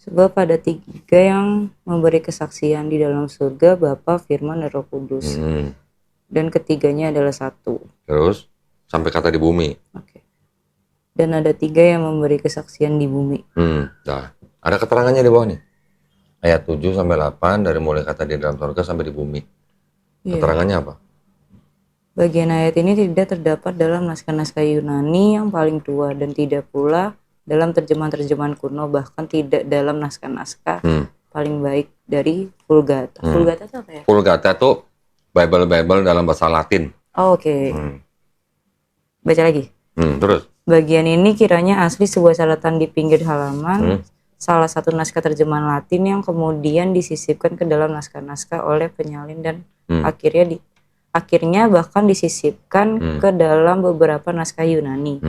Sebab ada tiga yang memberi kesaksian di dalam surga, Bapa, Firman, dan Roh Kudus. Dan ketiganya adalah satu. Terus sampai kata di bumi. Oke. Dan ada tiga yang memberi kesaksian di bumi. Nah, ada keterangannya di bawah nih. Ayat 7 sampai 8 dari mulai kata di dalam surga sampai di bumi. Keterangannya apa? Bagian ayat ini tidak terdapat dalam naskah-naskah Yunani yang paling tua dan tidak pula dalam terjemahan-terjemahan kuno, bahkan tidak dalam naskah-naskah paling baik dari Vulgata. Vulgata itu apa ya? Vulgata itu Bible dalam bahasa Latin. Oh, oke. Baca lagi. Terus? Bagian ini kiranya asli sebuah catatan di pinggir halaman, salah satu naskah terjemahan Latin yang kemudian disisipkan ke dalam naskah-naskah oleh penyalin dan akhirnya bahkan disisipkan ke dalam beberapa naskah Yunani.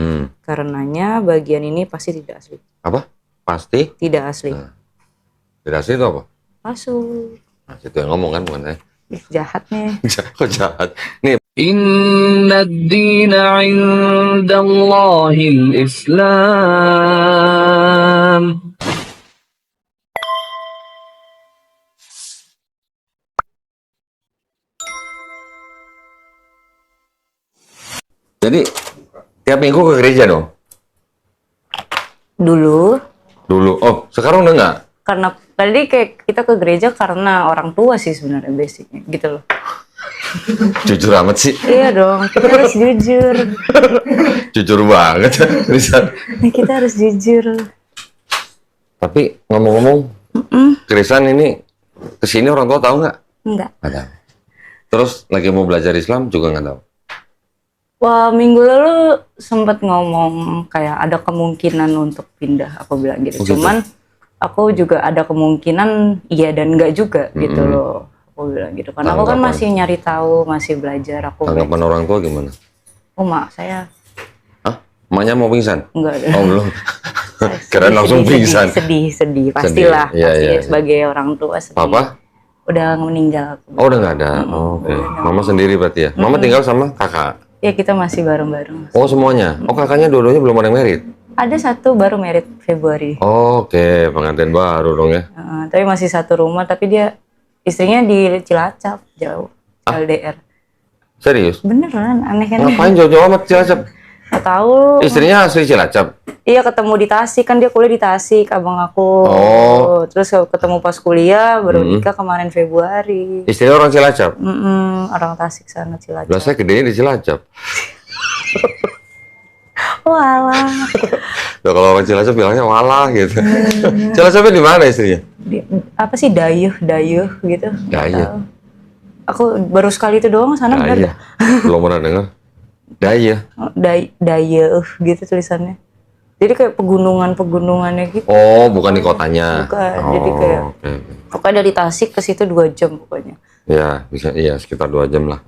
Karenanya bagian ini pasti tidak asli. Apa? Pasti? Tidak asli. Tidak asli itu apa? Palsu. Nah, itu yang ngomong kan, bukan saya. Jahatnya. Kok jahat? Nih. Inna ad-dina 'inda Allahil Islam. Jadi tiap minggu ke gereja dong? Dulu. Oh, sekarang udah nggak? Karena tadi kayak kita ke gereja karena orang tua sih sebenarnya basicnya, gitu loh. Jujur amat sih. Iya dong, kita harus jujur. Jujur banget. Kita harus jujur. Tapi ngomong-ngomong, Krisan ini kesini orang tua tahu nggak? Enggak. Nggak tahu. Terus lagi mau belajar Islam juga nggak tahu. Wah, minggu lalu sempat ngomong kayak ada kemungkinan untuk pindah, aku bilang gitu. Cuman aku juga ada kemungkinan iya dan enggak juga gitu loh. Aku bilang gitu. Karena aku kan masih nyari tahu, masih belajar. Tanggapan orang tua gimana? Oh, mak saya. Hah? Emaknya mau pingsan? Enggak. Oh, belum. Keren langsung pingsan. Sedih. Pastilah. Iya. Sebagai orang tua sedih. Papa? Udah meninggal. Oh, udah nggak ada. Oke. Mama sendiri berarti ya? Mama tinggal sama kakak? Ya, kita masih bareng-bareng. Oh, semuanya? Oh, kakaknya dua-duanya belum ada yang merit? Ada satu baru merit Februari. Oke, pengantin baru dong ya? Tapi masih satu rumah, tapi dia istrinya di Cilacap, jauh. LDR. Serius? Beneran, aneh kan? Ngapain jauh-jauh amat Cilacap? Nggak tahu. Istrinya asli Cilacap? Iya, ketemu di Tasik, kan dia kuliah di Tasik, abang aku. Oh. Terus ketemu pas kuliah, baru nikah kemarin Februari. Istrinya orang Cilacap? Orang Tasik sana, Cilacap. Lah saya gedenya di Cilacap. Walah. Nah, kalau orang Cilacap bilangnya walah gitu. Cilacapnya di mana istrinya? Apa sih Dayuh gitu? Dayuh. Aku baru sekali itu doang sana. Dayuh. Belum pernah dengar. Dayuh. Dayuh gitu tulisannya. Jadi kayak pegunungannya gitu. Oh, bukan di kotanya. Bukan. Jadi kayak pokoknya dari Tasik ke situ 2 jam pokoknya. Ya, bisa sekitar 2 jam lah.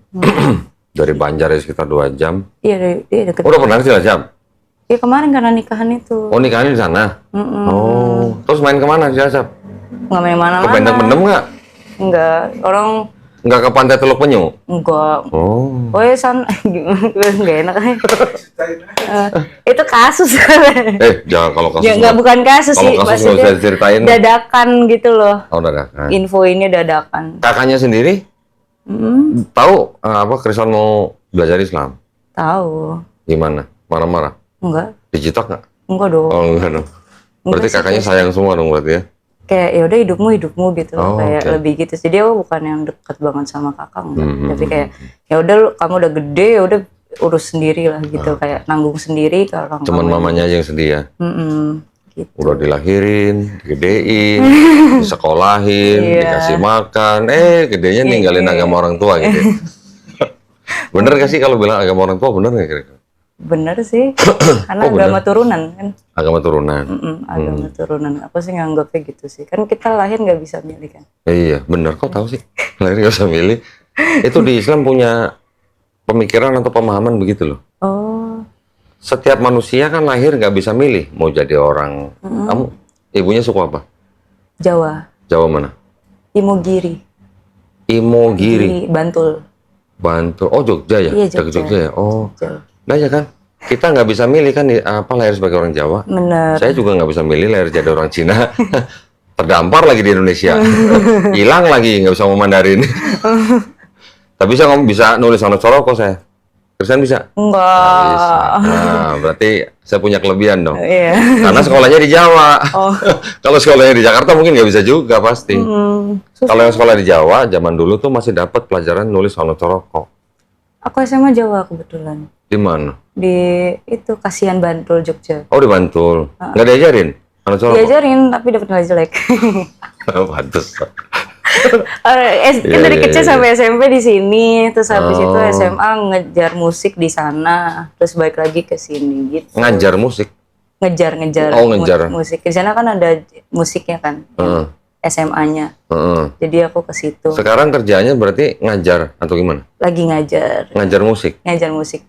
Dari Banjar ya sekitar 2 jam. Iya, deket. Udah pernah ke Cilacap? Iya, kemarin karena nikahan itu. Oh, nikahannya di sana? Oh, terus main kemana di Cilacap? Nggak main mana-mana. Ke Bendem nggak? Enggak, orang Nggak ke Pantai Teluk Penyu? enggak. Oh. Pokoknya sana nggak enak aja. Itu kasus. Jangan kalau kasus. Ya nggak, bukan kasus sih. Kalau kasus nggak bisa diceritain. Dadakan gitu loh. Oh, dadakan. Info ini dadakan. Kakaknya sendiri? Tahu apa Krisan mau belajar Islam? Tahu. Gimana? Marah-marah? Enggak. Dicitak nggak? Enggak dong. Oh, enggak dong. Berarti kakaknya sayang semua dong berarti ya? Kayak ya udah hidupmu gitu, kayak okay. lebih gitu sih. Dia bukan yang dekat banget sama kakak, enggak. Tapi kayak ya udah kamu udah gede, ya udah urus sendiri lah gitu, kayak nanggung sendiri kalau cuman mamanya aja yang sedih ya? Gitu. Udah dilahirin, digedein, disekolahin, dikasih makan, gedenya ninggalin agama orang tua gitu. Bener gak sih kalau bilang agama orang tua, bener gak kira-kira? Bener sih, karena agama turunan kan. Agama turunan? Agama turunan, aku sih nganggapnya gitu sih. Kan kita lahir nggak bisa milih kan. Iya, bener, kok tahu sih? Lahir nggak bisa milih. Itu di Islam punya pemikiran atau pemahaman begitu loh. Oh. Setiap manusia kan lahir nggak bisa milih mau jadi orang. Kamu ibunya suku apa? Jawa. Jawa mana? Imogiri. Imogiri. Bantul. Oh, Jogja ya? Iya, Jogja. Ya? Oh, Jogja. nah ya kan? Kita nggak bisa milih kan apa lahir sebagai orang Jawa. Bener. Saya juga nggak bisa milih lahir jadi orang Cina. terdampar lagi di Indonesia. Hilang lagi, nggak bisa ngomong Mandarin. Tapi bisa nulis sono Soroko saya. Kristen bisa? Enggak. Bisa. Nah, berarti saya punya kelebihan dong. Iya. Karena sekolahnya di Jawa. Oh. Kalau sekolahnya di Jakarta mungkin nggak bisa juga pasti. Susah. Kalau yang sekolah di Jawa, zaman dulu tuh masih dapat pelajaran nulis sono Soroko. Aku SMA Jawa kebetulan. Di mana? Di itu Kasihan Bantul, Jogja. Oh, di Bantul. Nggak diajarin? Sono Soroko? Diajarin tapi dapat nilai jelek. Pantes. Kan dari kecil Iya. sampai SMP di sini, terus habis itu Oh. SMA ngejar musik di sana, terus balik lagi ke sini gitu. Ngajar musik? Ngejar Oh, ngejar. musik. Di sana kan ada musiknya kan, Heeh. SMA-nya. Heeh. Jadi aku ke situ. Sekarang kerjanya berarti ngajar atau gimana? Lagi ngajar Ngajar musik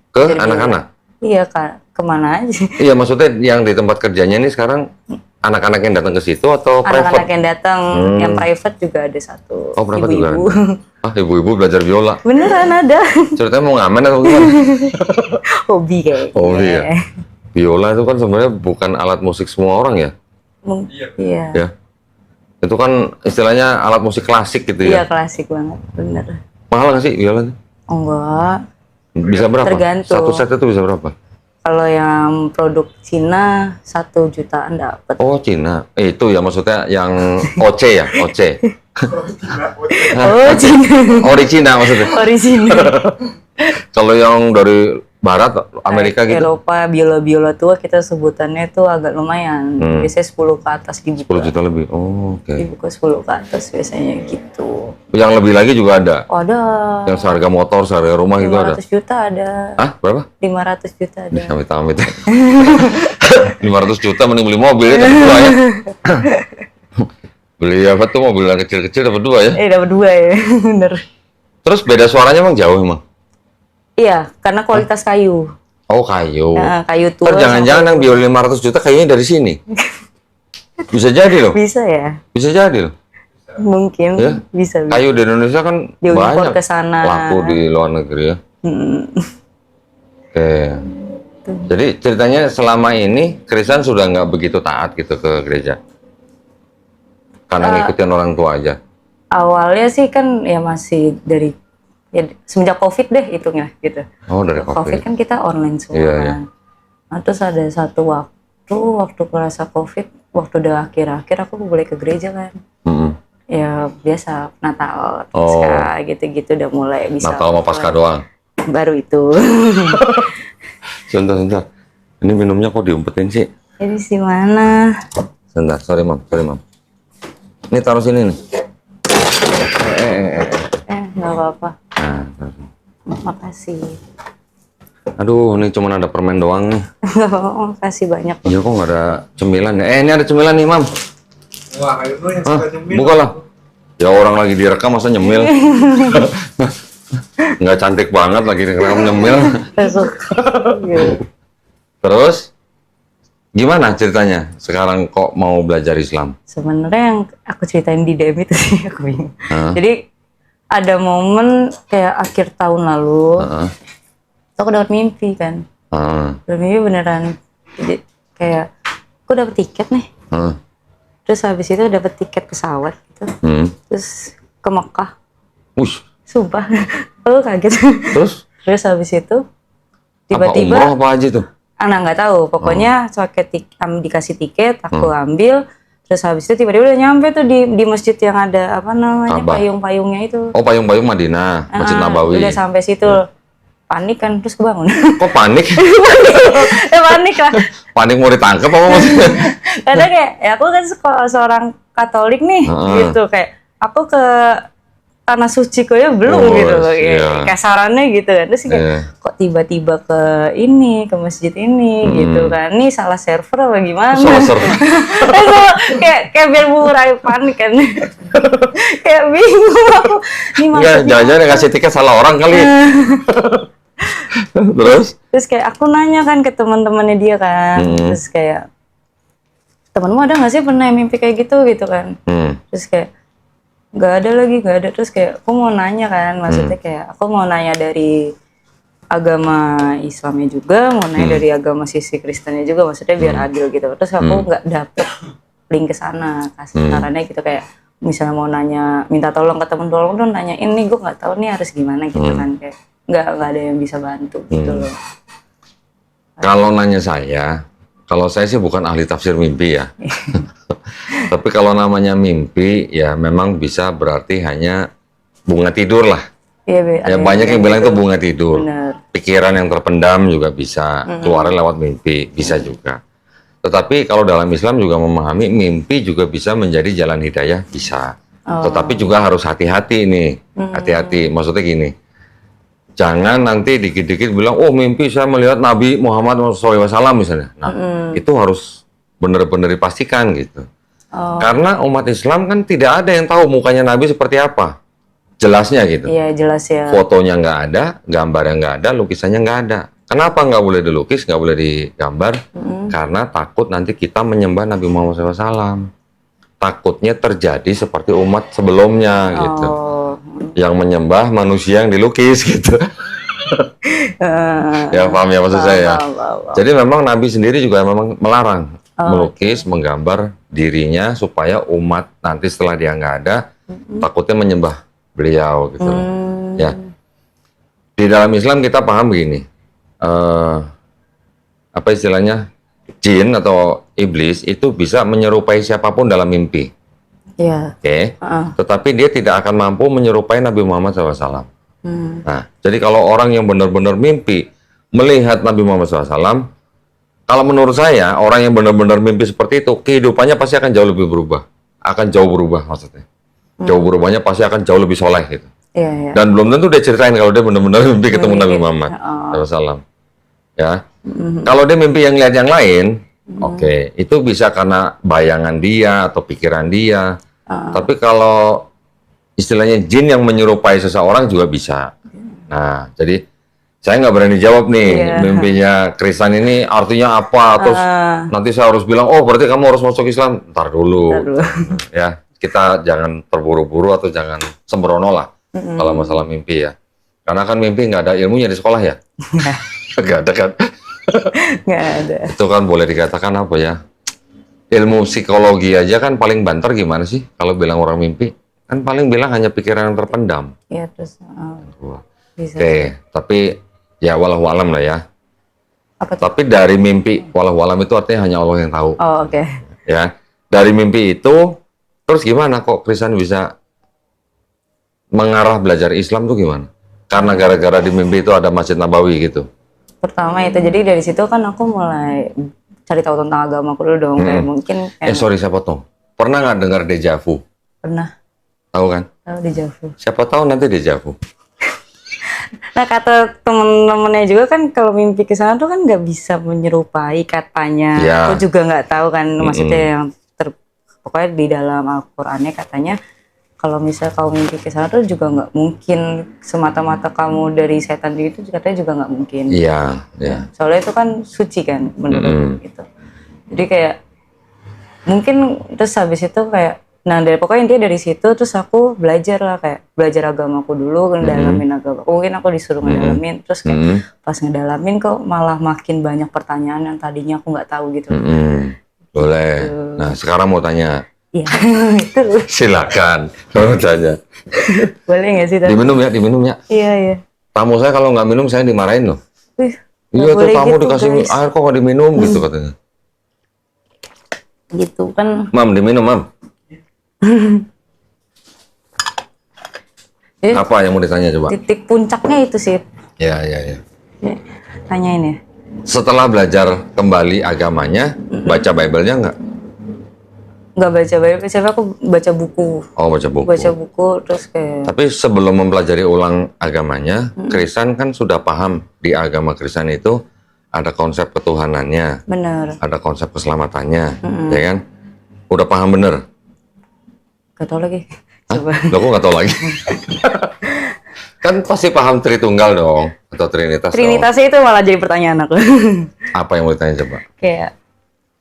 ke Jadi anak-anak? Iya Kak, kemana aja? Iya, maksudnya yang di tempat kerjanya ini sekarang anak-anak yang datang ke situ atau Anak-anak private? yang datang, yang private juga ada satu. Oh, private juga Ibu-ibu. ada. Ah, ibu-ibu belajar biola. Beneran ada. Ceritanya mau ngamen atau gimana? Hobi kayaknya. Oh iya. Biola itu kan sebenarnya bukan alat musik semua orang ya? Iya. Ya. Itu kan istilahnya alat musik klasik gitu Iya ya? klasik banget, bener. Mahal nggak sih biola? Oh, enggak. Bisa berapa? Tergantung. Satu set itu bisa berapa? Kalau yang produk Cina 1 jutaan dapat. Oh, Cina. Itu ya maksudnya yang OC ya? OC. Oh, Cina. Ori Cina maksudnya. Original. Kalau yang dari barat, Amerika gitu, Eropa, biola-biola tua kita sebutannya itu agak lumayan. Biasanya 10 ke atas 10 dibuka. juta lebih. Oh, oke. Dibuka 10 ke atas biasanya gitu. Yang lebih lagi juga ada. Oh, ada. Yang seharga motor, seharga rumah gitu ada. 500 juta ada. Hah? Berapa? 500 juta ada. Amit-amit. 500 juta mending beli mobil ya, dapat dua ya. Beli apa tuh mobil yang kecil-kecil dapat dua ya. Dapat 2 ya. Bener. Terus beda suaranya emang jauh emang? Iya, karena kualitas kayu. Oh, kayu. Nah, kayu tua. Terus jangan-jangan yang biola 500 juta kayaknya dari sini. Bisa jadi loh. Bisa ya? Bisa jadi loh. Mungkin Ya. bisa. Kayu di Indonesia kan Diimpor banyak ke sana. laku di luar negeri ya. Oke. Jadi ceritanya selama ini Kristen sudah nggak begitu taat gitu ke gereja? Karena ngikutin orang tua aja? Awalnya sih kan ya masih dari ya semenjak COVID deh hitungnya gitu. Oh, dari COVID COVID. kan kita online semua. Iya, kan. iya. Nah, terus ada satu waktu kerasa COVID, waktu udah akhir-akhir aku boleh ke gereja kan. Mm-mm. Ya biasa Natal, Oh. Pasca gitu-gitu udah mulai bisa. Natal sama Pasca doang? Baru itu. Sebentar. Ini minumnya kok diumpetin sih? Jadi sih mana? Sebentar, sorry mam. Ini taruh sini nih. Nggak apa-apa. Nah, taruh. Makasih. Aduh, ini cuma ada permen doang nih. Makasih banyak. Iya kok nggak ada cemilan ya? Ini ada cemilan nih mam. Wah, itu yang Hah, suka nyemil. buka lah. Ya orang lagi direkam masa nyemil. Nggak cantik banget lagi direkam nyemil. Terus gimana ceritanya? Sekarang kok mau belajar Islam? Sebenarnya yang aku ceritain di DM itu sih aku bingung. Jadi ada momen kayak akhir tahun lalu, Heeh. aku dapat mimpi kan. Dapat mimpi beneran. Jadi kayak aku dapat tiket nih. Heeh. Terus habis itu dapat tiket pesawat gitu. Terus ke Mekah. Ush, Sumpah. Aku kaget. Terus habis itu apa umroh tiba-tiba apa aja tuh? anak nggak tahu. Pokoknya dikasih tiket, aku ambil. Terus habis itu tiba-tiba udah nyampe tuh di masjid yang ada apa namanya Ka'bah. payung-payungnya itu. Oh, payung-payung Madinah, Masjid Nabawi. Udah sampai situ. Panik kan, terus kebangun. Kok panik? Panik lah. Panik mau ditangkap apa maksudnya? Karena kayak ya aku kan seorang Katolik nih, gitu kayak aku ke tanah suci kok ya belum Oh, gitu, iya. kasarannya gitu kan. Terus kayak Iya. kok tiba-tiba ke masjid ini gitu kan. Ini salah server apa gimana? Salah server. kayak biar mengurai panik kan. Kayak bingung aku. Ini Enggak, maksudnya jangan-jangan yang ngasih tiket salah orang kali. Terus? kayak aku nanya kan ke teman-temannya dia kan. Terus kayak temanmu ada nggak sih pernah mimpi kayak gitu kan? Terus kayak nggak ada. Terus kayak aku mau nanya kan, maksudnya kayak aku mau nanya dari agama Islamnya juga, mau nanya dari agama sisi Kristennya juga, maksudnya biar adil gitu. Terus aku nggak dapet link ke sana, kasih sarannya gitu, kayak misalnya mau nanya, minta tolong ke temen, tolong dong nanya ini, gue nggak tahu nih harus gimana gitu kan, kayak nggak ada yang bisa bantu gitu loh. Kalau nanya saya, kalau saya sih bukan ahli tafsir mimpi ya. Tapi kalau namanya mimpi ya memang bisa berarti hanya bunga tidur lah. Iya, Ya banyak yang bilang gitu. itu bunga tidur. Bener. Pikiran yang terpendam juga bisa, keluar lewat mimpi, bisa juga. Tetapi kalau dalam Islam juga memahami mimpi juga bisa menjadi jalan hidayah, bisa. Tetapi juga harus hati-hati nih, hati-hati. Maksudnya gini, jangan nanti dikit-dikit bilang, oh mimpi saya melihat Nabi Muhammad SAW misalnya. Nah, itu harus benar-benar dipastikan gitu. Karena umat Islam kan tidak ada yang tahu mukanya Nabi seperti apa. Jelasnya gitu. Iya, jelas ya. Fotonya nggak ada, gambarnya nggak ada, lukisannya nggak ada. Kenapa nggak boleh dilukis, nggak boleh digambar? Karena takut nanti kita menyembah Nabi Muhammad SAW. Takutnya terjadi seperti umat sebelumnya gitu. Yang menyembah manusia yang dilukis gitu. Ya paham ya maksud saya. Jadi memang Nabi sendiri juga memang melarang melukis, menggambar dirinya supaya umat nanti setelah dia nggak ada, takutnya menyembah beliau gitu. Ya. Di dalam Islam kita paham begini. Apa istilahnya? Jin atau iblis itu bisa menyerupai siapapun dalam mimpi. Iya. Oke. Tetapi dia tidak akan mampu menyerupai Nabi Muhammad SAW. Nah, jadi kalau orang yang benar-benar mimpi melihat Nabi Muhammad SAW, kalau menurut saya orang yang benar-benar mimpi seperti itu, kehidupannya pasti akan jauh lebih berubah. Akan jauh berubah maksudnya. Jauh berubahnya pasti akan jauh lebih soleh gitu. Iya, iya. Dan belum tentu dia ceritain kalau dia benar-benar mimpi ketemu Nabi Muhammad SAW. Ya. Kalau dia mimpi yang lihat yang lain, oke, itu bisa karena bayangan dia atau pikiran dia. Tapi kalau istilahnya jin yang menyerupai seseorang juga bisa. Nah, jadi saya nggak berani jawab nih mimpinya Krisan ini artinya apa. Terus nanti saya harus bilang, oh berarti kamu harus masuk Islam. Ntar dulu. Ya, kita jangan terburu-buru atau jangan sembrono lah kalau masalah mimpi ya. Karena kan mimpi nggak ada ilmunya di sekolah ya. Nggak ada kan. Nggak ada. Itu kan boleh dikatakan apa ya? Ilmu psikologi aja kan paling banter gimana sih kalau bilang orang mimpi? Kan paling bilang hanya pikiran yang terpendam. Iya, terus bisa. Oke, tapi ya walau alam lah ya. Apa tuh? Tapi dari mimpi walau alam itu artinya hanya Allah yang tahu. Oh, oke. Ya, dari mimpi itu terus gimana kok Krisan bisa mengarah belajar Islam tuh gimana? Karena gara-gara di mimpi itu ada Masjid Nabawi gitu. Pertama itu, jadi dari situ kan aku mulai cari tahu tentang agama aku dulu dong. Kayak mungkin Sorry saya potong. Pernah nggak dengar deja vu? pernah Tahu kan? tahu di Javu. Siapa tahu nanti deja vu. Nah, kata temen-temennya juga kan kalau mimpi ke sana tuh kan nggak bisa menyerupai katanya. Ya. Aku juga nggak tahu kan maksudnya yang pokoknya di dalam Al-Qur'annya katanya kalau misal kamu mimpi ke sana tuh juga nggak mungkin semata-mata kamu dari setan itu katanya juga nggak mungkin. Iya, iya. Soalnya itu kan suci kan menurut gitu. Jadi kayak mungkin terus habis itu kayak pokoknya intinya dari situ terus aku belajar lah, kayak belajar agamaku dulu, ngedalamin agama. Mungkin aku disuruh ngedalamin, terus kayak pas ngedalamin kok malah makin banyak pertanyaan yang tadinya aku nggak tahu gitu. Boleh. Nah, sekarang mau tanya. Iya, itu Silakan. Mau tanya. boleh nggak sih? Diminum ya, diminum ya. Iya, iya. Tamu saya kalau nggak minum saya dimarahin loh. Wih, Iya tuh boleh tamu gitu, dikasih guys. air kok nggak diminum gitu katanya. Gitu kan. Mam, diminum mam. Apa yang mau ditanya coba? Titik puncaknya itu sih. Ya, ya, ya. Ya, tanyain ya. Setelah belajar kembali agamanya, baca Bible-nya nggak? Nggak baca Bible, siapa aku baca buku. Oh, baca buku. Baca buku terus kayak Tapi sebelum mempelajari ulang agamanya, Krisan kan sudah paham di agama Krisan itu ada konsep ketuhanannya, bener. ada konsep keselamatannya, ya kan? Udah paham bener? Gak tau lagi. Coba. Loh, kok nggak tahu lagi? Kan pasti paham Tritunggal dong, atau Trinitas dong. Trinitasnya itu malah jadi pertanyaan aku. Apa yang mau ditanya coba? Kayak,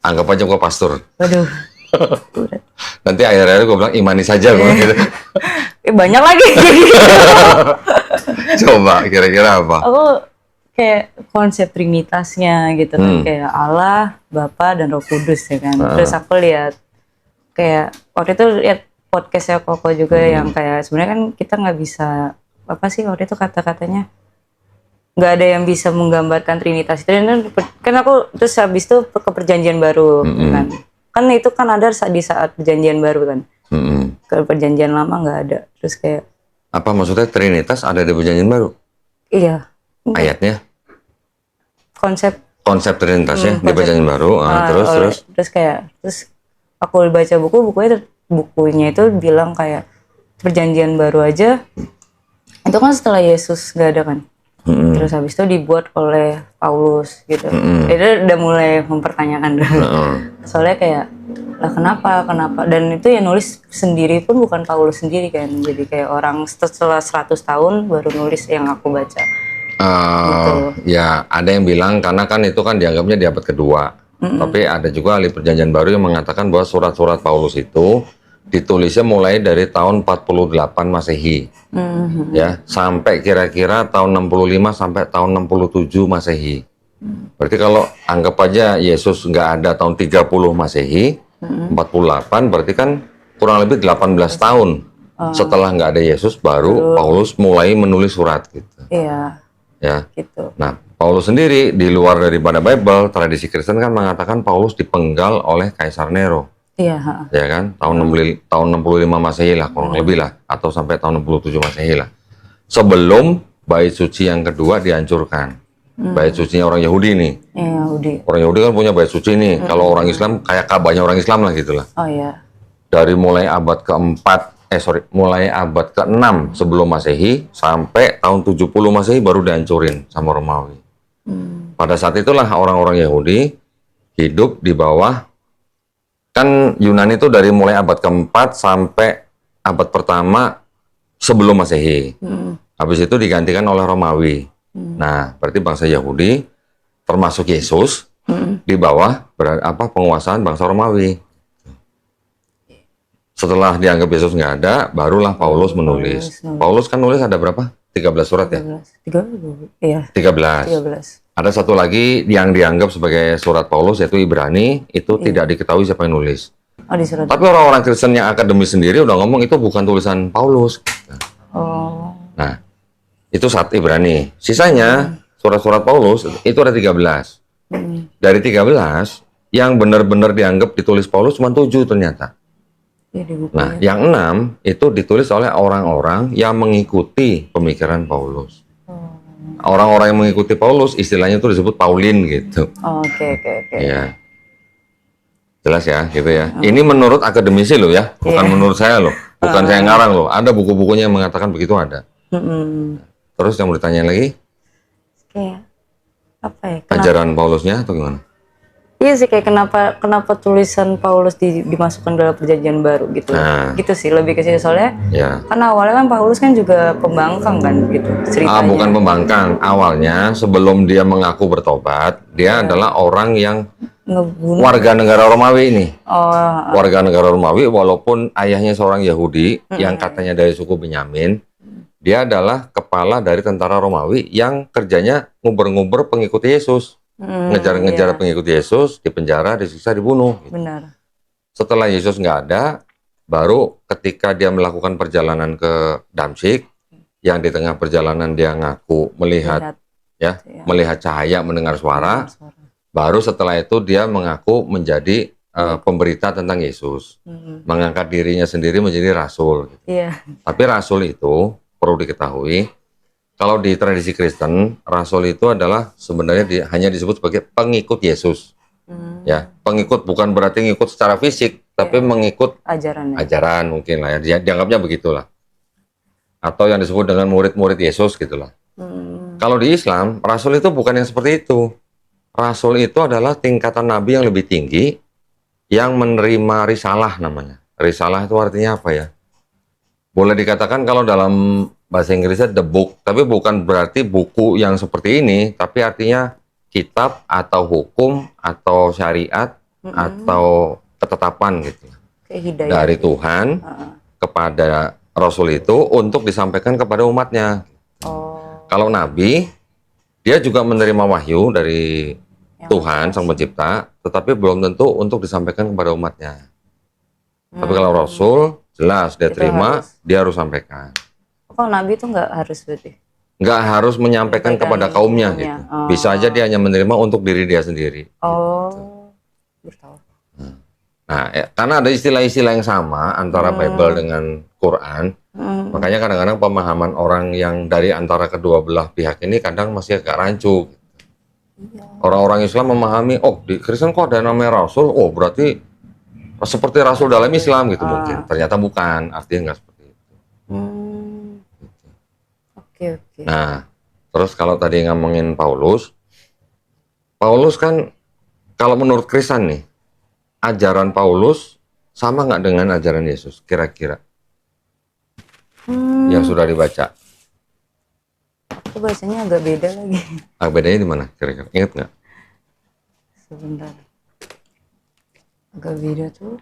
Anggap aja gua pastor. waduh. Nanti akhir-akhir gue bilang imani saja gua gitu. Banyak lagi. Coba kira-kira apa? Aku kayak konsep trinitasnya gitu kan. Kayak Allah, Bapa, dan Roh Kudus ya kan. Terus aku lihat kayak waktu itu lihat podcastnya Koko juga yang kayak sebenarnya kan kita nggak bisa apa sih waktu itu kata-katanya nggak ada yang bisa menggambarkan Trinitas itu dan kan aku terus habis itu ke perjanjian baru kan itu kan ada di saat perjanjian baru kan ke perjanjian lama nggak ada terus kayak apa maksudnya Trinitas ada di perjanjian baru? Iya Ayatnya konsep Trinitas ya di perjanjian baru. Terus aku baca bukunya itu bilang kayak perjanjian baru aja itu kan setelah Yesus nggak ada kan. Terus habis itu dibuat oleh Paulus gitu. Itu udah mulai mempertanyakan dulu. Soalnya kayak lah kenapa dan itu yang nulis sendiri pun bukan Paulus sendiri kan. Jadi kayak orang setelah 100 tahun baru nulis yang aku baca. Gitu. Ya ada yang bilang karena kan itu kan dianggapnya di abad kedua. Tapi ada juga ahli perjanjian baru yang mengatakan bahwa surat-surat Paulus itu ditulisnya mulai dari tahun 48 Masehi. Ya, sampai kira-kira tahun 65 sampai tahun 67 Masehi. Berarti kalau anggap aja Yesus nggak ada tahun 30 Masehi, 48 berarti kan kurang lebih 18 tahun setelah nggak ada Yesus baru Paulus mulai menulis surat gitu. Iya. Ya. Gitu. Nah, Paulus sendiri di luar daripada Bible, tradisi Kristen kan mengatakan Paulus dipenggal oleh Kaisar Nero. Iya. Ya kan, tahun 65 Masehi lah, kurang lebih lah, atau sampai tahun 67 Masehi lah. Sebelum bait suci yang kedua dihancurkan. Bait sucinya orang Yahudi nih. Yahudi. Orang Yahudi kan punya bait suci nih. Kalau orang Islam kayak Ka'bahnya orang Islam lah gitu lah. Oh iya. Dari mulai abad mulai abad ke-6 sebelum Masehi sampai tahun 70 Masehi baru dihancurin sama Romawi. Pada saat itulah orang-orang Yahudi hidup di bawah. Kan Yunani itu dari mulai abad ke-4 sampai abad pertama sebelum Masehi. Habis itu digantikan oleh Romawi. Nah, berarti bangsa Yahudi termasuk Yesus di bawah penguasaan bangsa Romawi. Setelah dianggap Yesus nggak ada, barulah Paulus menulis. Paulus kan nulis ada berapa? 13 surat ya? 13. 13. Ada satu lagi yang dianggap sebagai surat Paulus yaitu Ibrani, itu tidak diketahui siapa yang nulis. Oh, di surat. Tapi orang-orang Kristen yang akademis sendiri udah ngomong itu bukan tulisan Paulus. Oh. Nah, itu saat Ibrani. Sisanya surat-surat Paulus itu ada 13. Dari 13 yang benar-benar dianggap ditulis Paulus cuma 7 ternyata. Nah, yang 6 itu ditulis oleh orang-orang yang mengikuti pemikiran Paulus. Orang-orang yang mengikuti Paulus istilahnya itu disebut Paulin gitu. Oke. Ya. Jelas ya, gitu ya. Ini menurut akademisi loh ya, bukan menurut saya loh. Bukan saya ngarang loh. Ada buku-bukunya yang mengatakan begitu ada. Terus yang mau ditanya lagi? Kayak apa ya? Ajaran Paulusnya atau gimana? Iya sih kayak kenapa tulisan Paulus dimasukkan dalam perjanjian baru gitu. Gitu sih lebih ke situ soalnya. Karena awalnya kan Paulus kan juga pembangkang kan gitu ceritanya. Bukan pembangkang. Awalnya sebelum dia mengaku bertobat, dia adalah orang yang ngebunuh warga negara Romawi ini. Warga negara Romawi walaupun ayahnya seorang Yahudi yang katanya dari suku Benyamin, dia adalah kepala dari tentara Romawi yang kerjanya nguber-nguber pengikut Yesus. Ngejar-ngejar pengikut Yesus, dipenjara, disiksa, dibunuh. Gitu. Benar. Setelah Yesus nggak ada, baru ketika dia melakukan perjalanan ke Damsyik, yang di tengah perjalanan dia ngaku melihat cahaya, mendengar suara, baru setelah itu dia mengaku menjadi pemberita tentang Yesus, mengangkat dirinya sendiri menjadi rasul. Gitu. Tapi rasul itu perlu diketahui. Kalau di tradisi Kristen, rasul itu adalah sebenarnya hanya disebut sebagai pengikut Yesus. Ya, pengikut bukan berarti ngikut secara fisik, tapi mengikut ajaran mungkin lah ya. Dianggapnya begitulah. Atau yang disebut dengan murid-murid Yesus gitulah. Kalau di Islam, rasul itu bukan yang seperti itu. Rasul itu adalah tingkatan nabi yang lebih tinggi yang menerima risalah namanya. Risalah itu artinya apa ya? Boleh dikatakan kalau dalam bahasa Inggrisnya the book, tapi bukan berarti buku yang seperti ini, tapi artinya kitab atau hukum atau syariat atau ketetapan gitu. Dari Tuhan kepada Rasul itu untuk disampaikan kepada umatnya. Kalau Nabi, dia juga menerima wahyu dari Tuhan Sang Pencipta, tetapi belum tentu untuk disampaikan kepada umatnya. Tapi kalau Rasul jelas dia Itu terima, harus. dia harus sampaikan. Kalau Nabi itu nggak harus berarti. Nggak harus menyampaikan kepada kaumnya gitu. Oh. Bisa aja dia hanya menerima untuk diri dia sendiri. Oh, bertahu. Nah, karena ada istilah-istilah yang sama antara Bible dengan Quran, makanya kadang-kadang pemahaman orang yang dari antara kedua belah pihak ini kadang masih agak rancu. Orang-orang Islam memahami, oh di Kristen kok ada namanya Rasul, oh berarti seperti Rasul dalam Islam gitu mungkin. Ternyata bukan, artinya nggak seperti itu. Oke. Nah, terus kalau tadi ngomongin Paulus kan kalau menurut Kristen nih, ajaran Paulus sama nggak dengan ajaran Yesus kira-kira? Yang sudah dibaca. Aku bacanya agak beda lagi. Bedanya di mana kira-kira? Ingat nggak? Sebentar. Agak beda tuh.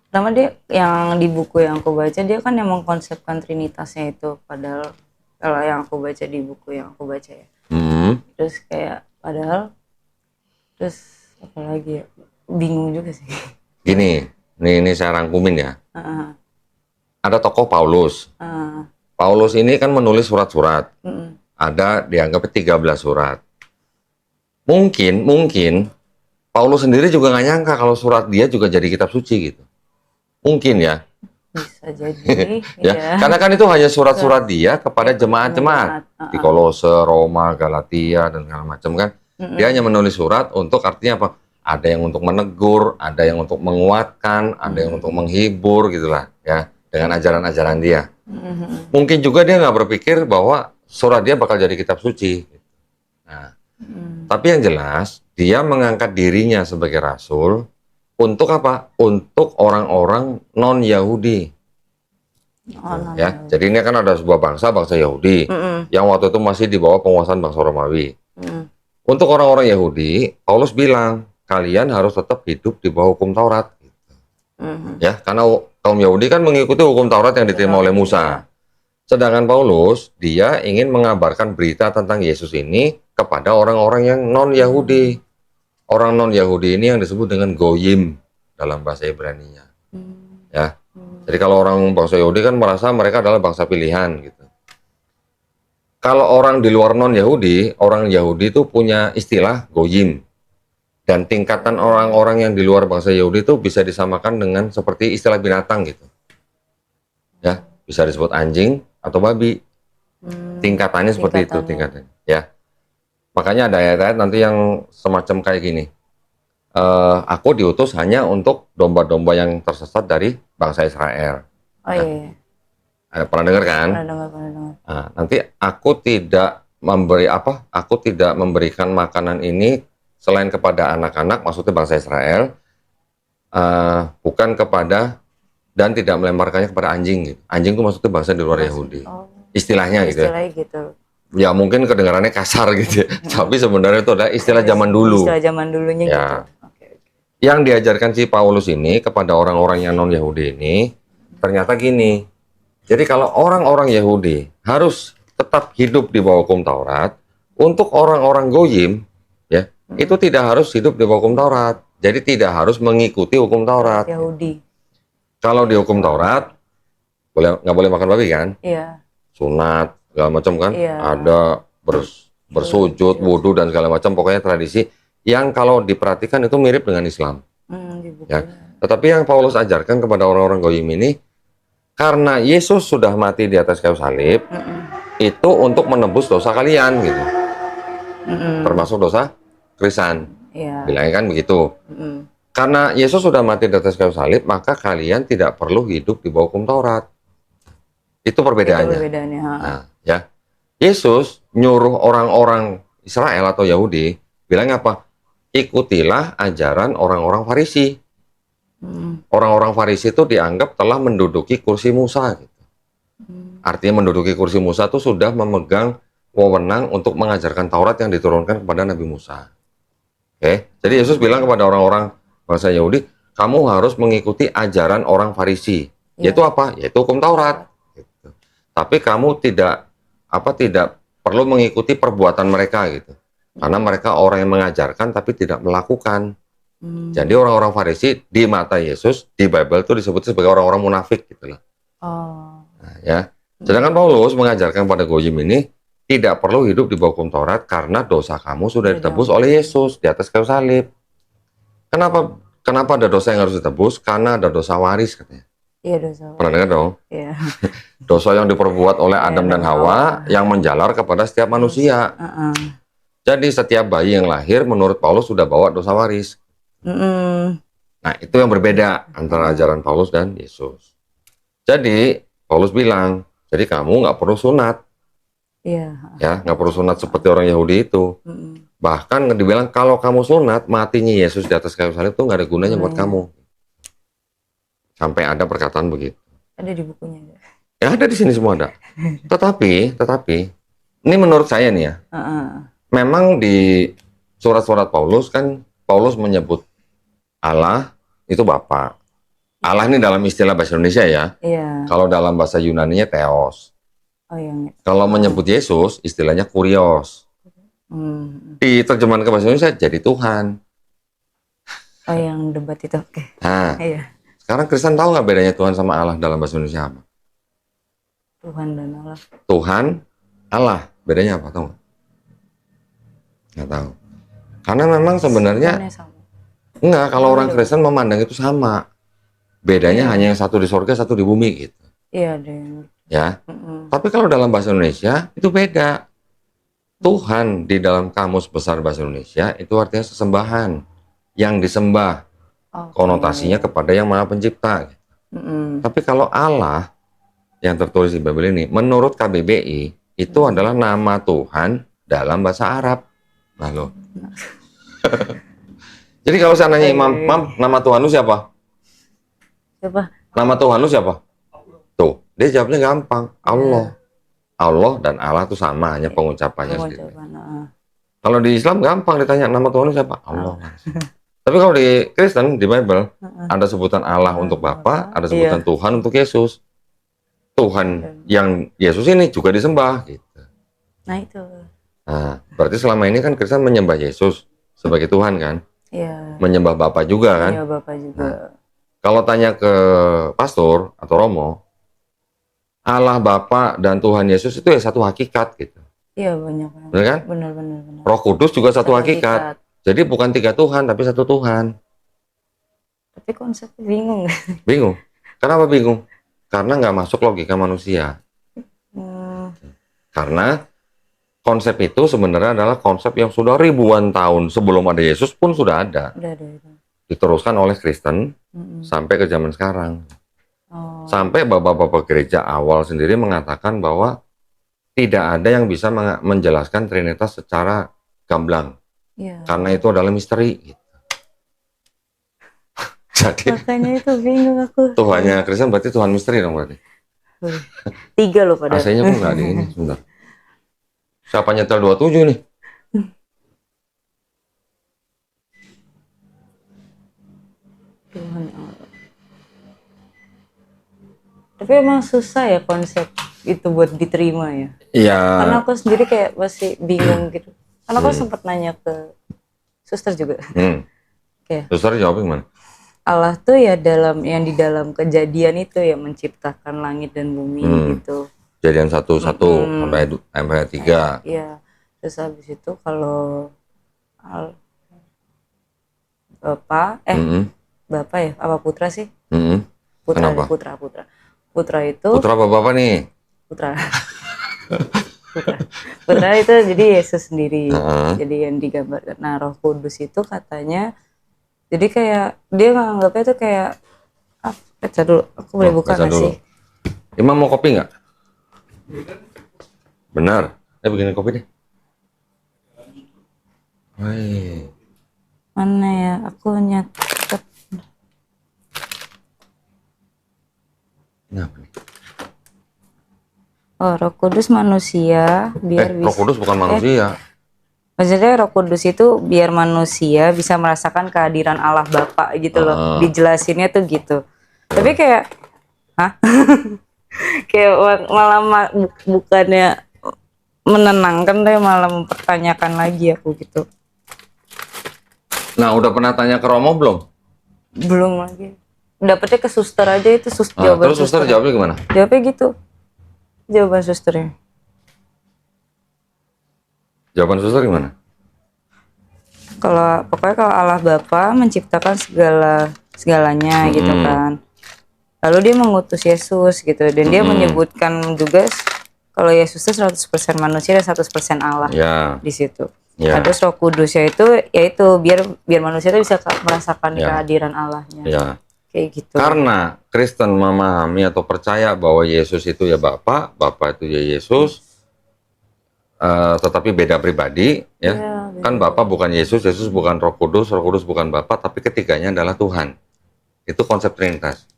Pertama dia yang di buku yang aku baca dia kan yang mengkonsepkan trinitasnya itu, padahal kalau yang aku baca di buku yang aku baca ya. Terus kayak padahal terus apa lagi ya? Bingung juga sih. Gini, ini saya rangkumin ya. Ada tokoh Paulus. Paulus ini kan menulis surat-surat. Ada dianggap 13 surat. Mungkin Paulus sendiri juga nggak nyangka kalau surat dia juga jadi kitab suci gitu. Mungkin ya. Bisa jadi. Ya, karena kan itu hanya surat-surat dia kepada jemaat-jemaat di Kolose, Roma, Galatia dan segala macam kan. Dia hanya menulis surat untuk artinya apa? Ada yang untuk menegur, ada yang untuk menguatkan, ada yang untuk menghibur gitulah ya dengan ajaran-ajaran dia. Mungkin juga dia nggak berpikir bahwa surat dia bakal jadi kitab suci. Nah, tapi yang jelas dia mengangkat dirinya sebagai rasul untuk apa? Untuk orang-orang non-Yahudi. Ya, jadi ini kan ada sebuah bangsa Yahudi yang waktu itu masih di bawah penguasaan bangsa Romawi. Untuk orang-orang Yahudi, Paulus bilang kalian harus tetap hidup di bawah hukum Taurat. Ya, karena kaum Yahudi kan mengikuti hukum Taurat yang diterima oleh Musa. Sedangkan Paulus, dia ingin mengabarkan berita tentang Yesus ini kepada orang-orang yang non-Yahudi. Orang non-Yahudi ini yang disebut dengan Goyim dalam bahasa Ibrani-nya. Ya. Jadi kalau orang bangsa Yahudi kan merasa mereka adalah bangsa pilihan gitu. Kalau orang di luar non-Yahudi, orang Yahudi itu punya istilah Goyim. Dan tingkatan orang-orang yang di luar bangsa Yahudi itu bisa disamakan dengan seperti istilah binatang gitu. Ya, bisa disebut anjing atau babi. Tingkatannya seperti itu tingkatannya. Ya. Makanya ada ayat-ayat nanti yang semacam kayak gini. Aku diutus hanya untuk domba-domba yang tersesat dari bangsa Israel. Oh iya. Pernah dengar kan? Pernah dengar. Nah, nanti aku tidak memberikan makanan ini selain kepada anak-anak, maksudnya bangsa Israel, bukan kepada dan tidak melemparkannya kepada anjing. Gitu. Anjing itu maksudnya bangsa di luar Yahudi. Istilahnya gitu. Istilahnya gitu. Ya mungkin kedengarannya kasar gitu, tapi sebenarnya itu adalah istilah zaman dulu. Istilah zaman dulunya ya. gitu. Yang diajarkan si Paulus ini kepada orang-orang yang non-Yahudi ini ternyata gini. Jadi kalau orang-orang Yahudi harus tetap hidup di bawah hukum Taurat, untuk orang-orang Goyim ya itu tidak harus hidup di bawah hukum Taurat. Jadi tidak harus mengikuti hukum Taurat. Yahudi. Kalau di hukum Taurat nggak boleh makan babi kan? Iya. Sunat segala macam kan? Iya. Ada bersujud, wudhu dan segala macam. Pokoknya tradisi yang kalau diperhatikan itu mirip dengan Islam. Ya. Tetapi yang Paulus ajarkan kepada orang-orang Goyim ini, karena Yesus sudah mati di atas kayu salib, itu untuk menebus dosa kalian gitu. Termasuk dosa Kristen. Iya. Bilangnya kan begitu. Karena Yesus sudah mati di atas kayu salib, maka kalian tidak perlu hidup di bawah hukum Taurat. Itu perbedaannya. Itu perbedaannya. Nah, ya. Yesus nyuruh orang-orang Israel atau Yahudi bilang apa? Ikutilah ajaran orang-orang Farisi. Orang-orang Farisi itu dianggap telah menduduki kursi Musa. Gitu. Artinya menduduki kursi Musa itu sudah memegang wewenang untuk mengajarkan Taurat yang diturunkan kepada Nabi Musa. Oke, jadi Yesus bilang kepada orang-orang bangsa Yahudi, kamu harus mengikuti ajaran orang Farisi. Yaitu apa? Yaitu hukum Taurat. Gitu. Tapi kamu tidak perlu mengikuti perbuatan mereka gitu. Karena mereka orang yang mengajarkan tapi tidak melakukan. Jadi orang-orang Farisi di mata Yesus di Bible itu disebut sebagai orang-orang munafik gitu loh. Nah, ya. Sedangkan Paulus mengajarkan pada Goyim ini tidak perlu hidup di bawah hukum Taurat karena dosa kamu sudah ditebus oleh Yesus di atas kayu salib. Kenapa ada dosa yang harus ditebus? Karena ada dosa waris katanya. Iya, dosa. Pernah dengar dong? Iya. Dosa yang diperbuat oleh Adam dan Hawa yang menjalar kepada setiap manusia. Jadi setiap bayi yang lahir menurut Paulus sudah bawa dosa waris. Nah, itu yang berbeda antara ajaran Paulus dan Yesus. Jadi Paulus bilang, jadi kamu nggak perlu sunat. Iya. Ya, nggak perlu sunat seperti orang Yahudi itu. Bahkan dibilang kalau kamu sunat, matinya Yesus di atas kayu salib itu nggak ada gunanya buat kamu. Sampai ada perkataan begitu. Ada di bukunya. Ya ada di sini semua ada. Tetapi ini menurut saya nih ya. Memang di surat-surat Paulus kan Paulus menyebut Allah itu Bapa. Allah ini dalam istilah bahasa Indonesia ya. Iya. Kalau dalam bahasa Yunaninya Theos. Oh, yang Kalau menyebut Yesus istilahnya Kurios. Di terjemahan ke bahasa Indonesia jadi Tuhan. Oh, yang debat itu. Oke. Nah, Iya. sekarang Kristen tahu nggak bedanya Tuhan sama Allah dalam bahasa Indonesia apa? Tuhan dan Allah. Tuhan, Allah, bedanya apa? Tahu nggak? Nggak tahu. Karena memang sebenarnya Sama. enggak, kalau orang Kristen memandang itu sama. Bedanya hanya yang satu di sorga, satu di bumi gitu. Iya, ada yang. Ya. Tapi kalau dalam bahasa Indonesia itu beda. Tuhan di dalam kamus besar bahasa Indonesia itu artinya sesembahan, yang disembah. Konotasinya kepada yang Maha Pencipta. Tapi kalau Allah yang tertulis di Bible ini, menurut KBBI itu adalah nama Tuhan dalam bahasa Arab. Nah loh. Jadi kalau saya nanya Imam, nama Tuhan lu siapa? Siapa? Nama Tuhan lu siapa? Tuh, dia jawabnya gampang, Allah. Allah dan Allah itu sama, hanya pengucapannya sendiri. Kalau di Islam gampang ditanya nama Tuhan lu siapa? Allah. Tapi kalau di Kristen, di Bible, ada sebutan Allah untuk Bapa, ada sebutan Tuhan untuk Yesus. Tuhan yang Yesus ini juga disembah. Gitu. Nah, itu. Nah, berarti selama ini kan Kristen menyembah Yesus sebagai Tuhan kan? Iya. Menyembah Bapa juga kan? Iya, Bapak juga. Nah, kalau tanya ke pastor atau Romo, Allah Bapa dan Tuhan Yesus itu ya satu hakikat gitu. Iya, banyak. Benar kan? Benar. Roh Kudus juga satu hakikat. Jadi bukan tiga Tuhan, tapi satu Tuhan. Tapi konsepnya bingung. Bingung. Kenapa bingung? Karena nggak masuk logika manusia. Karena konsep itu sebenarnya adalah konsep yang sudah ribuan tahun sebelum ada Yesus pun sudah ada. Udah. Diteruskan oleh Kristen sampai ke zaman sekarang. Sampai bapak-bapak gereja awal sendiri mengatakan bahwa tidak ada yang bisa menjelaskan Trinitas secara gamblang. Iya. Karena itu adalah misteri. Gitu. Jadi Makanya itu bingung aku. Tuhannya Kristen berarti Tuhan misteri dong berarti. 3 loh pada. AC-nya pun nggak di ini, sebentar. Siapa nyetel 27 nih? Tuhan Allah. Tapi emang susah ya konsep itu buat diterima ya. Iya. Karena aku sendiri kayak masih bingung gitu. Karena aku sempat nanya ke suster juga. Kayak Suster jawab gimana? Allah tuh ya yang di dalam kejadian itu ya menciptakan langit dan bumi gitu. Kejadian 1:1 sampai 3. Iya. Terus habis itu kalau Bapak ya apa Putra sih? Putra. Kenapa? Putra itu Putra apa bapak nih? Putra. Putra itu jadi Yesus sendiri. Jadi yang digambarkan. Nah, Roh Kudus itu katanya jadi kayak dia nganggapnya tuh kayak baca dulu. Aku boleh buka nggak sih? Imam mau kopi nggak? Benar. Bikin kopi deh. Woi. Mana ya? Aku nyatet. Kenapa nih? Oh, Roh Kudus manusia biar bisa. Roh Kudus bukan manusia. Maksudnya Roh Kudus itu biar manusia bisa merasakan kehadiran Allah Bapa gitu loh. Dijelasinnya tuh gitu. Tapi kayak kayak malah bukannya menenangkan deh, malah mempertanyakan lagi aku gitu. Nah, udah pernah tanya ke Romo belum? Belum lagi. Dapetnya ke suster aja itu jawaban Terus suster jawabnya gimana? Jawabnya gitu. Jawaban susternya. Jawaban suster gimana? Pokoknya kalau Allah Bapa menciptakan segalanya gitu kan. Lalu dia mengutus Yesus gitu, dan dia menyebutkan juga kalau Yesus itu 100% manusia dan 100% Allah di situ. Ada Roh Kudus yaitu biar manusia itu bisa merasakan kehadiran Allahnya. Kayak gitu. Karena Kristen memahami atau percaya bahwa Yesus itu ya Bapa itu ya Yesus, tetapi beda pribadi, ya. Kan Bapa bukan Yesus, Yesus bukan Roh Kudus bukan Bapa, tapi ketiganya adalah Tuhan. Itu konsep Trinitas.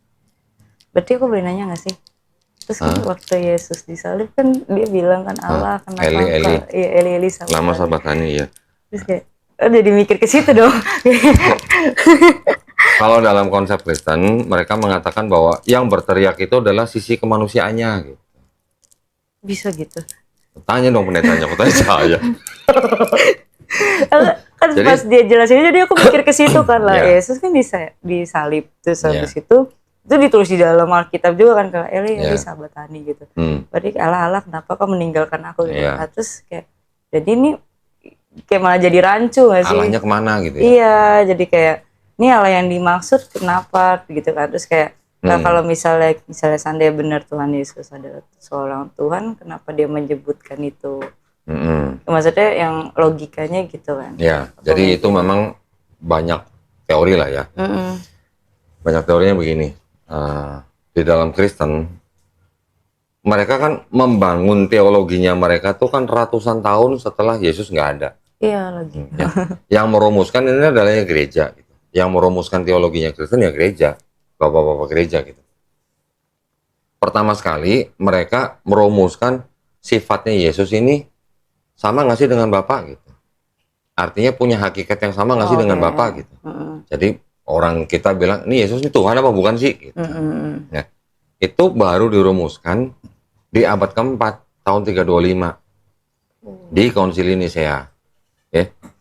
Berarti aku boleh nanya nggak sih? Terus kan waktu Yesus disalib kan dia bilang kan Allah kenapa Eli lama sabatani ya. Terus kayak jadi mikir ke situ dong. Kalau dalam konsep Kristen, mereka mengatakan bahwa yang berteriak itu adalah sisi kemanusiaannya. Gitu. Bisa gitu? Tanya dong pendetanya, aku tanya saya. Kan jadi, pas dia jelasin, jadi aku mikir ke situ kan lah. Yesus kan disalib, terus habis itu ditulis di dalam Alkitab juga kan, kalau Eli sabatani gitu. Berarti Allah kenapa kau meninggalkan aku gitu. Nah, terus kayak, jadi ini kayak malah jadi rancu nggak sih? Allahnya kemana gitu ya? Iya, jadi kayak ini Allah yang dimaksud kenapa gitu kan. Terus kayak nah, kalau misalnya seandainya benar Tuhan Yesus adalah seorang Tuhan, kenapa dia menyebutkan itu? Maksudnya yang logikanya gitu kan. Ya, jadi itu memang banyak teori lah ya. Banyak teorinya begini. Di dalam Kristen, mereka kan membangun teologinya mereka tuh kan ratusan tahun setelah Yesus nggak ada. Iya lagi. Ya. Yang merumuskan ini adalah gereja. Gitu. Yang merumuskan teologinya Kristen ya gereja, bapak-bapak gereja gitu. Pertama sekali mereka merumuskan sifatnya Yesus ini sama nggak sih dengan Bapa gitu. Artinya punya hakikat yang sama nggak sih dengan Bapa gitu. Jadi orang kita bilang, ini Yesus ini Tuhan apa bukan sih? Gitu. Nah, itu baru dirumuskan di abad keempat, tahun 325 di Konsili Nisea.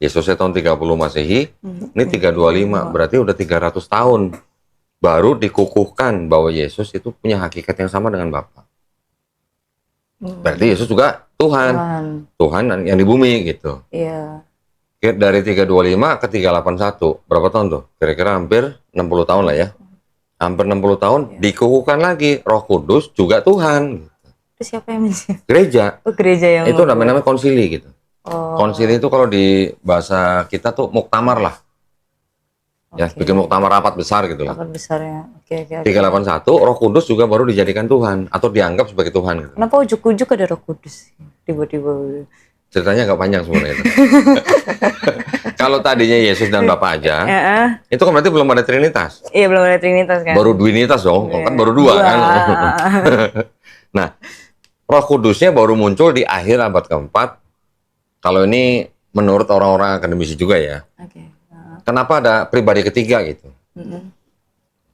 Yesusnya tahun 30 Masehi, ini 325, berarti udah 300 tahun baru dikukuhkan bahwa Yesus itu punya hakikat yang sama dengan Bapa. Berarti Yesus juga Tuhan yang di bumi gitu. Iya. Dari 325 ke 381, berapa tahun tuh? Kira-kira hampir 60 tahun lah ya. Hampir 60 tahun dikukuhkan lagi, Roh Kudus juga Tuhan. Itu siapa yang menjadi? Gereja. Oh, gereja yang itu namanya konsili gitu. Konsili itu kalau di bahasa kita tuh muktamar lah. Ya, bikin muktamar rapat besar gitu lah. Rapat besar ya. 381, Roh Kudus juga baru dijadikan Tuhan atau dianggap sebagai Tuhan gitu. Kenapa ujuk-ujuk ada Roh Kudus? Tiba-tiba. Ceritanya agak panjang sebenarnya itu. Kalau tadinya Yesus dan Bapa aja, itu kan berarti belum ada Trinitas. Iya, belum ada Trinitas kan. Baru Duinitas dong, kan baru dua kan. Nah, Roh Kudusnya baru muncul di akhir abad keempat. Kalau ini menurut orang-orang akademisi juga ya. Kenapa ada pribadi ketiga gitu?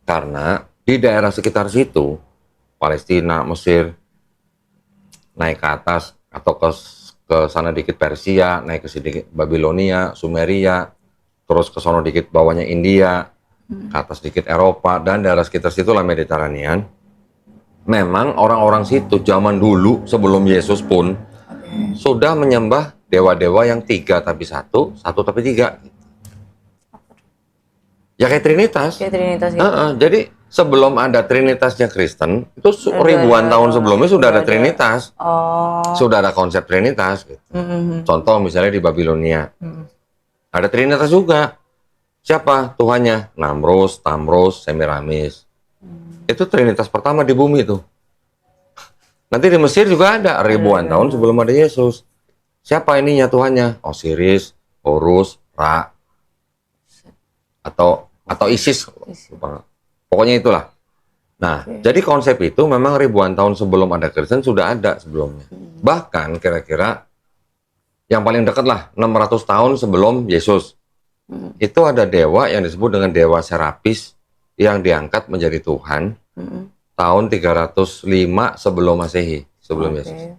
Karena di daerah sekitar situ, Palestina, Mesir, naik ke atas atau ke sana dikit Persia, naik ke sedikit Babilonia, Sumeria, terus ke sana dikit bawahnya India, ke atas dikit Eropa, dan daerah sekitar situlah Mediterranean. Memang orang-orang situ zaman dulu sebelum Yesus pun sudah menyembah dewa-dewa yang 3 tapi 1 tapi 3. Ya kayak Trinitas. Kayak Trinitas gitu. Jadi sebelum ada Trinitasnya Kristen, itu ribuan tahun sebelumnya sudah ada Trinitas. Sudah ada konsep Trinitas. Gitu. Contoh misalnya di Babilonia. Ada Trinitas juga. Siapa Tuhannya? Namrus, Tamrus, Semiramis. Itu Trinitas pertama di bumi itu. Nanti di Mesir juga ada ribuan tahun sebelum ada Yesus. Siapa ininya Tuhannya? Osiris, Horus, Ra. Atau Isis. Pokoknya itulah. Nah, jadi konsep itu memang ribuan tahun sebelum ada Kristen sudah ada sebelumnya. Bahkan kira-kira yang paling dekat lah 600 tahun sebelum Yesus. Itu ada dewa yang disebut dengan dewa Serapis yang diangkat menjadi Tuhan tahun 305 sebelum Masehi, sebelum Yesus.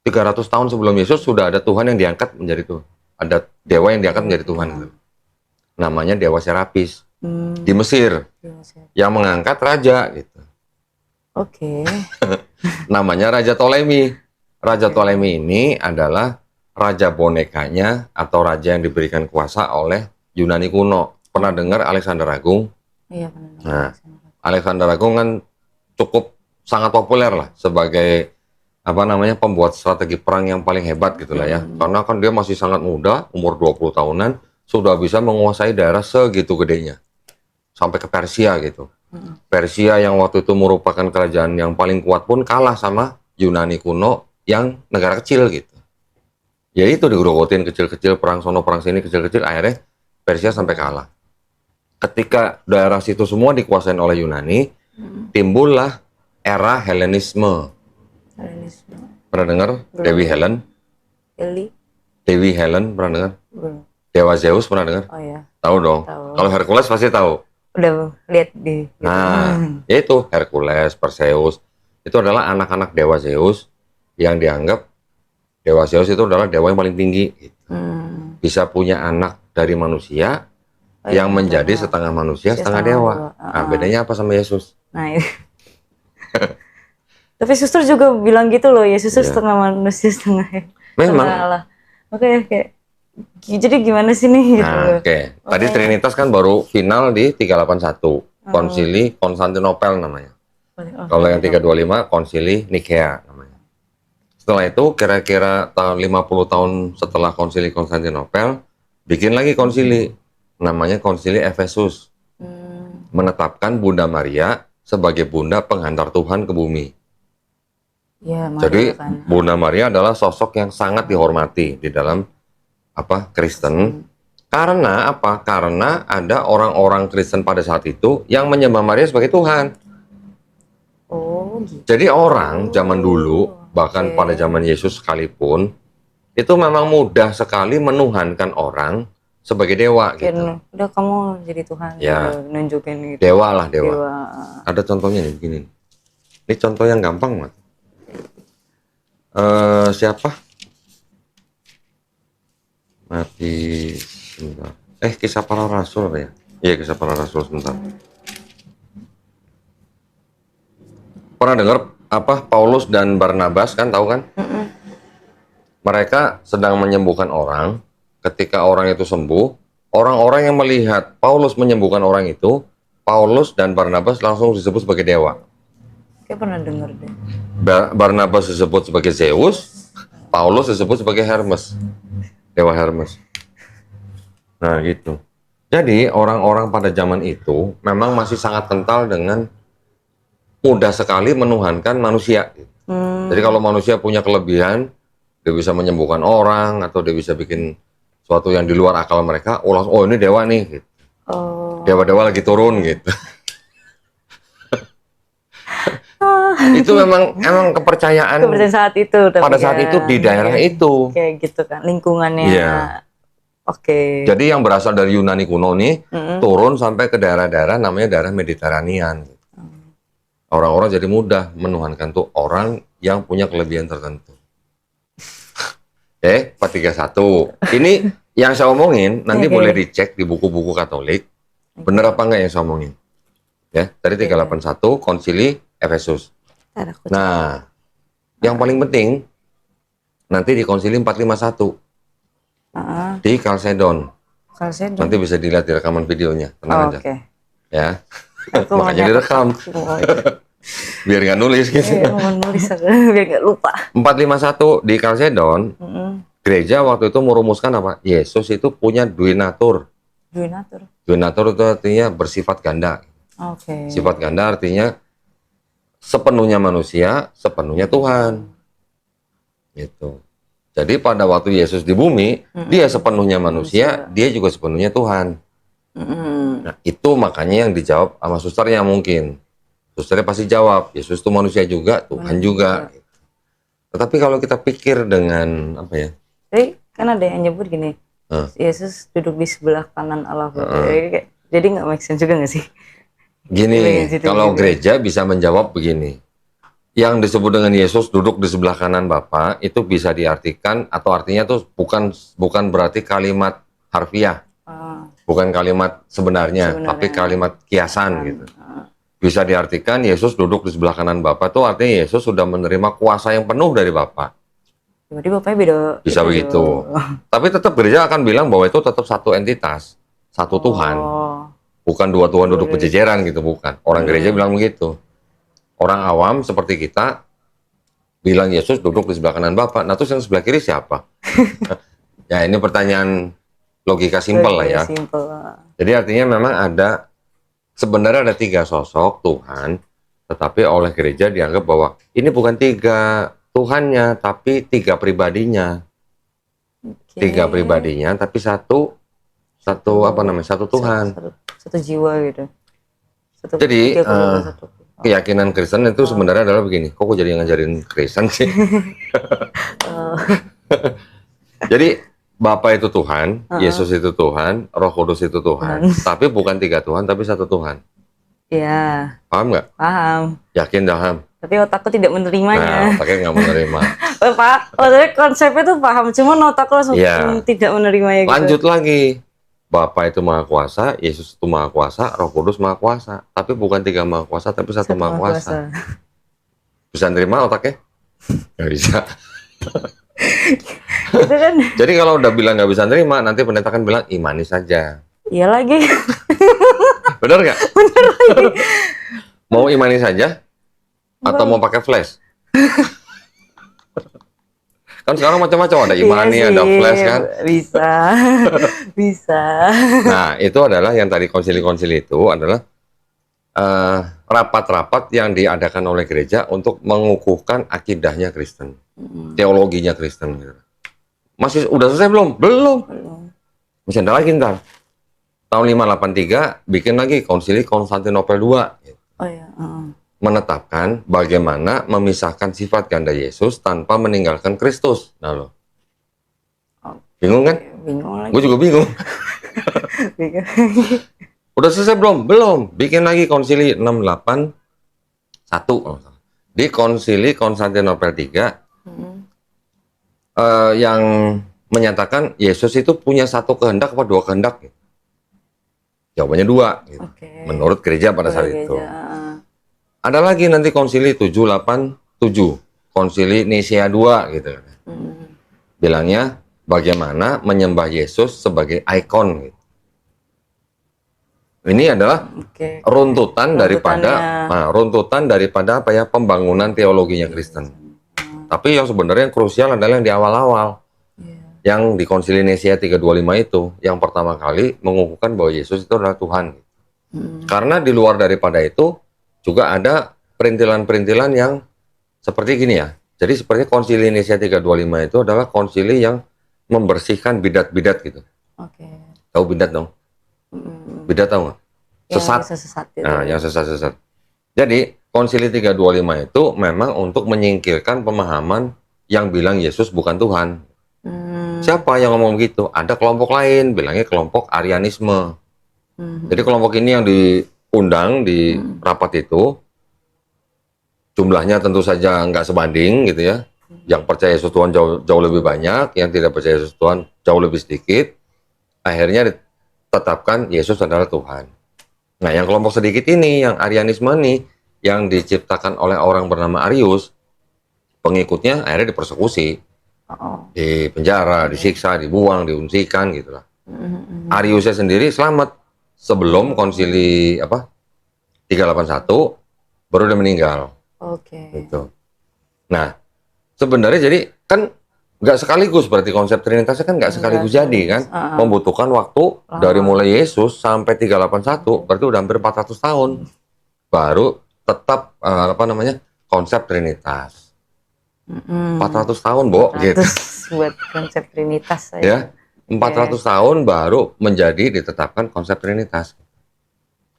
300 tahun sebelum Yesus sudah ada Tuhan yang diangkat menjadi Tuhan. Ada dewa yang diangkat menjadi Tuhan. namanya Dewa Serapis Hmm. di Mesir Iya, saya- yang mengangkat raja gitu. Oke. Namanya Raja Ptolemy. Raja Ptolemy ini adalah raja bonekanya atau raja yang diberikan kuasa oleh Yunani kuno. Pernah dengar Alexander Agung? Iya benar. Nah, Alexander Agung kan cukup sangat populer lah sebagai apa namanya pembuat strategi perang yang paling hebat gitu lah ya. Karena kan dia masih sangat muda, umur 20 tahunan, sudah bisa menguasai daerah segitu gedenya. Sampai ke Persia gitu. Persia yang waktu itu merupakan kerajaan yang paling kuat pun kalah sama Yunani kuno yang negara kecil gitu. Ya itu digerogotin kecil-kecil, perang sono perang sini kecil-kecil, akhirnya Persia sampai kalah. Ketika daerah situ semua dikuasain oleh Yunani, timbullah era Helenisme. Helenisme. Pernah dengar Dewi Helen? Eli? Dewi Helen pernah dengar? Belum. Dewa Zeus pernah dengar? Oh ya. Tahu dong. Tahu. Kalau Hercules pasti tahu. Udah lihat di. Nah, yaitu Hercules, Perseus, itu adalah anak-anak Dewa Zeus yang dianggap Dewa Zeus itu adalah dewa yang paling tinggi. Hmm. Bisa punya anak dari manusia yang menjadi setengah manusia, setengah dewa. Nah, bedanya apa sama Yesus? Nah, itu. Tapi suster juga bilang gitu loh, Yesus Iya. setengah manusia, setengah Memang. setengah Allah. Oke, kayak jadi gimana sih nih gitu. Nah, oke. Tadi Trinitas kan baru final di 381. Konsili Konstantinopel namanya. Kalau yang 325 Konsili Nikea namanya. Setelah itu kira-kira tahun 50 tahun setelah Konsili Konstantinopel bikin lagi konsili namanya Konsili Efesus. Menetapkan Bunda Maria sebagai bunda penghantar Tuhan ke bumi. Ya, Jadi kan. Bunda Maria adalah sosok yang sangat dihormati di dalam Kristen. Karena apa? Karena ada orang-orang Kristen pada saat itu yang menyembah Maria sebagai Tuhan. Oh, gitu. Jadi orang zaman dulu, bahkan Oke. pada zaman Yesus sekalipun, itu memang mudah sekali menuhankan orang sebagai dewa Kayak, gitu. udah kamu jadi Tuhan, Ya. gitu, nunjukin gitu. Dewa lah, dewa. Dewa. Ada contohnya nih begini. Ini contoh yang gampang, Mat. Siapa? Mati sebentar. Kisah para rasul apa ya? Iya, kisah para rasul sebentar. Pernah dengar Paulus dan Barnabas kan, tahu kan? Mereka sedang menyembuhkan orang. Ketika orang itu sembuh, orang-orang yang melihat Paulus menyembuhkan orang itu, Paulus dan Barnabas langsung disebut sebagai dewa. Kayak pernah denger deh. Barnabas disebut sebagai Zeus, Paulus disebut sebagai Hermes, dewa Hermes. Nah gitu. Jadi orang-orang pada zaman itu memang masih sangat kental dengan mudah sekali menuhankan manusia. Jadi kalau manusia punya kelebihan, dia bisa menyembuhkan orang atau dia bisa bikin sesuatu yang di luar akal mereka. Oh ini dewa nih. Gitu. Oh. Dewa-dewa lagi turun gitu. Itu emang kepercayaan Kepercayaan saat itu. Tapi pada saat ya, itu di daerah itu. Kayak gitu kan, lingkungannya. Iya. Oke. Jadi yang berasal dari Yunani kuno nih turun sampai ke daerah-daerah namanya daerah Mediteranian. Orang-orang jadi mudah menuhankan tuh orang yang punya kelebihan tertentu. 431. Ini yang saya omongin nanti Oke. boleh dicek di buku-buku Katolik. Bener apa enggak yang saya omongin? Ya, tadi 381 Konsili Efesus. Ntar aku Nah, yang paling penting nanti di Konsili 451 di Chalcedon. Kalsedon. Nanti bisa dilihat di rekaman videonya. Tenang aja. Oke. Ya. Aku mau Makanya nyatet. direkam. Oh, Biar nggak nulis gitu. iya, mau nulis aku, biar gak lupa. 451 di Chalcedon, gereja waktu itu merumuskan apa? Yesus itu punya duinatur. Duinatur. Duinatur itu artinya bersifat ganda. Oke. Sifat ganda artinya sepenuhnya manusia, sepenuhnya Tuhan. Gitu. Jadi pada waktu Yesus di bumi, dia sepenuhnya manusia, dia juga sepenuhnya Tuhan. Nah, itu makanya yang dijawab sama susternya mungkin. Susternya pasti jawab, Yesus itu manusia juga, Tuhan juga. Tetapi kalau kita pikir dengan apa ya? Jadi kan ada yang nyebut gini, Yesus duduk di sebelah kanan Allah. Jadi nggak make sense juga nggak sih? Gini, Situ kalau gitu. gereja bisa menjawab begini. Yang disebut dengan Yesus duduk di sebelah kanan Bapa itu bisa diartikan atau artinya tuh bukan berarti kalimat harfiah. bukan kalimat sebenarnya, tapi kalimat kiasan gitu. Bisa diartikan Yesus duduk di sebelah kanan Bapa tuh artinya Yesus sudah menerima kuasa yang penuh dari Bapa. Berarti Bapaknya beda. Bisa begitu. Tapi tetap gereja akan bilang bahwa itu tetap satu entitas, satu Tuhan. Bukan dua Tuhan duduk berjejeran gitu, bukan. Orang gereja bilang begitu. Orang awam seperti kita bilang Yesus duduk di sebelah kanan Bapa. Nah, terus yang sebelah kiri siapa? Ya, ini pertanyaan logika simpel lah ya. Jadi artinya memang sebenarnya ada 3 sosok Tuhan, tetapi oleh gereja dianggap bahwa ini bukan 3 Tuhannya, tapi 3 pribadinya. 3 pribadinya, tapi satu Tuhan. Satu jiwa gitu. Jadi keyakinan Kristen itu sebenarnya adalah begini. Kok gue jadi ngajarin Kristen sih? Jadi Bapa itu Tuhan, Yesus itu Tuhan, Roh Kudus itu Tuhan. Tapi bukan 3 Tuhan, tapi 1 Tuhan. Iya. Paham nggak? Paham. Yakin paham? Tapi otakku tidak menerimanya. Nah, otaknya nggak menerima. Pak, konsepnya tuh paham, cuma otakku langsung tidak menerimanya. Lanjut lagi. Bapa itu Maha Kuasa, Yesus itu Maha Kuasa, Roh Kudus Maha Kuasa. Tapi bukan 3 Maha Kuasa, tapi 1 Maha Kuasa. Bisa nerima otaknya? Nggak bisa. Gitu kan? Jadi kalau udah bilang nggak bisa nerima, nanti pendeta kan bilang imani saja. Iya lagi. Bener nggak? Bener lagi. Mau imani saja? Atau mau pakai flash? Kan sekarang macam-macam, ada imani, iya ada flash kan? Bisa. Bisa. Nah, itu adalah yang tadi konsili-konsili itu adalah rapat-rapat yang diadakan oleh gereja untuk mengukuhkan akidahnya Kristen, teologinya Kristen. Masih udah selesai belum? Belum. Masih ada lagi ntar. Tahun 583 bikin lagi konsili Konstantinopel II. Oh iya. Menetapkan bagaimana memisahkan sifat ganda Yesus tanpa meninggalkan Kristus. Nah lo, bingung kan? Bingung lagi. Gue juga bingung. Udah selesai belum? Belum. Bikin lagi konsili 681. Di konsili Konstantinopel III yang menyatakan Yesus itu punya 1 kehendak apa 2 kehendak? Jawabannya 2. Gitu. Menurut gereja pada saat itu. Ada lagi nanti konsili 787, konsili Nisea II gitu. Bilangnya bagaimana menyembah Yesus sebagai ikon gitu. Ini adalah runtutan daripada apa ya, pembangunan teologinya Kristen. Tapi yang sebenarnya yang krusial adalah yang di awal-awal. Yang di konsili Nisea 325 itu, yang pertama kali mengukuhkan bahwa Yesus itu adalah Tuhan. Karena di luar daripada itu juga ada perintilan-perintilan yang seperti gini ya. Jadi seperti konsili Nisea 325 itu adalah konsili yang membersihkan bidat-bidat gitu. Tahu bidat dong? Bidat tahu nggak? Sesat. Gitu. Nah, yang sesat-sesat. Jadi konsili 325 itu memang untuk menyingkirkan pemahaman yang bilang Yesus bukan Tuhan. Siapa yang ngomong gitu? Ada kelompok lain, bilangnya kelompok Arianisme. Jadi kelompok ini yang diundang di rapat itu, jumlahnya tentu saja nggak sebanding gitu ya. Yang percaya Yesus Tuhan jauh lebih banyak, yang tidak percaya Yesus Tuhan jauh lebih sedikit. Akhirnya ditetapkan Yesus adalah Tuhan. Nah, yang kelompok sedikit ini, yang Arianisme ini, yang diciptakan oleh orang bernama Arius, pengikutnya akhirnya dipersekusi, di penjara, disiksa, dibuang, diunsikan gitulah. Ariusnya sendiri selamat sebelum konsili 381 baru dia meninggal. Gitu. Nah, sebenarnya jadi kan nggak sekaligus, berarti konsep Trinitasnya kan nggak sekaligus jadi kan, membutuhkan waktu dari mulai Yesus sampai 381, berarti udah hampir 400 tahun baru tetap konsep Trinitas. 400 tahun, Bo, gitu. Buat konsep Trinitas saya. Ya, 400 tahun baru ditetapkan konsep Trinitas.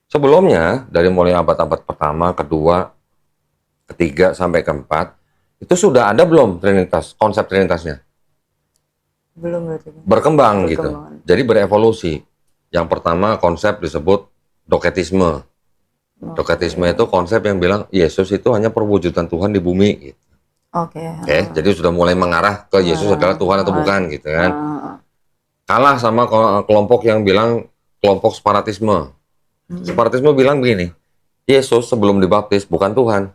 Sebelumnya dari mulai abad-abad pertama, kedua, ketiga sampai keempat, itu sudah ada belum Trinitas, konsep Trinitasnya? Belum berarti. Berkembang gitu. Jadi berevolusi. Yang pertama konsep disebut doketisme. Doketisme itu konsep yang bilang Yesus itu hanya perwujudan Tuhan di bumi gitu. Jadi sudah mulai mengarah ke Yesus adalah Tuhan atau bukan gitu kan. Kalah sama kelompok yang bilang kelompok separatisme. Separatisme bilang begini, Yesus sebelum dibaptis bukan Tuhan.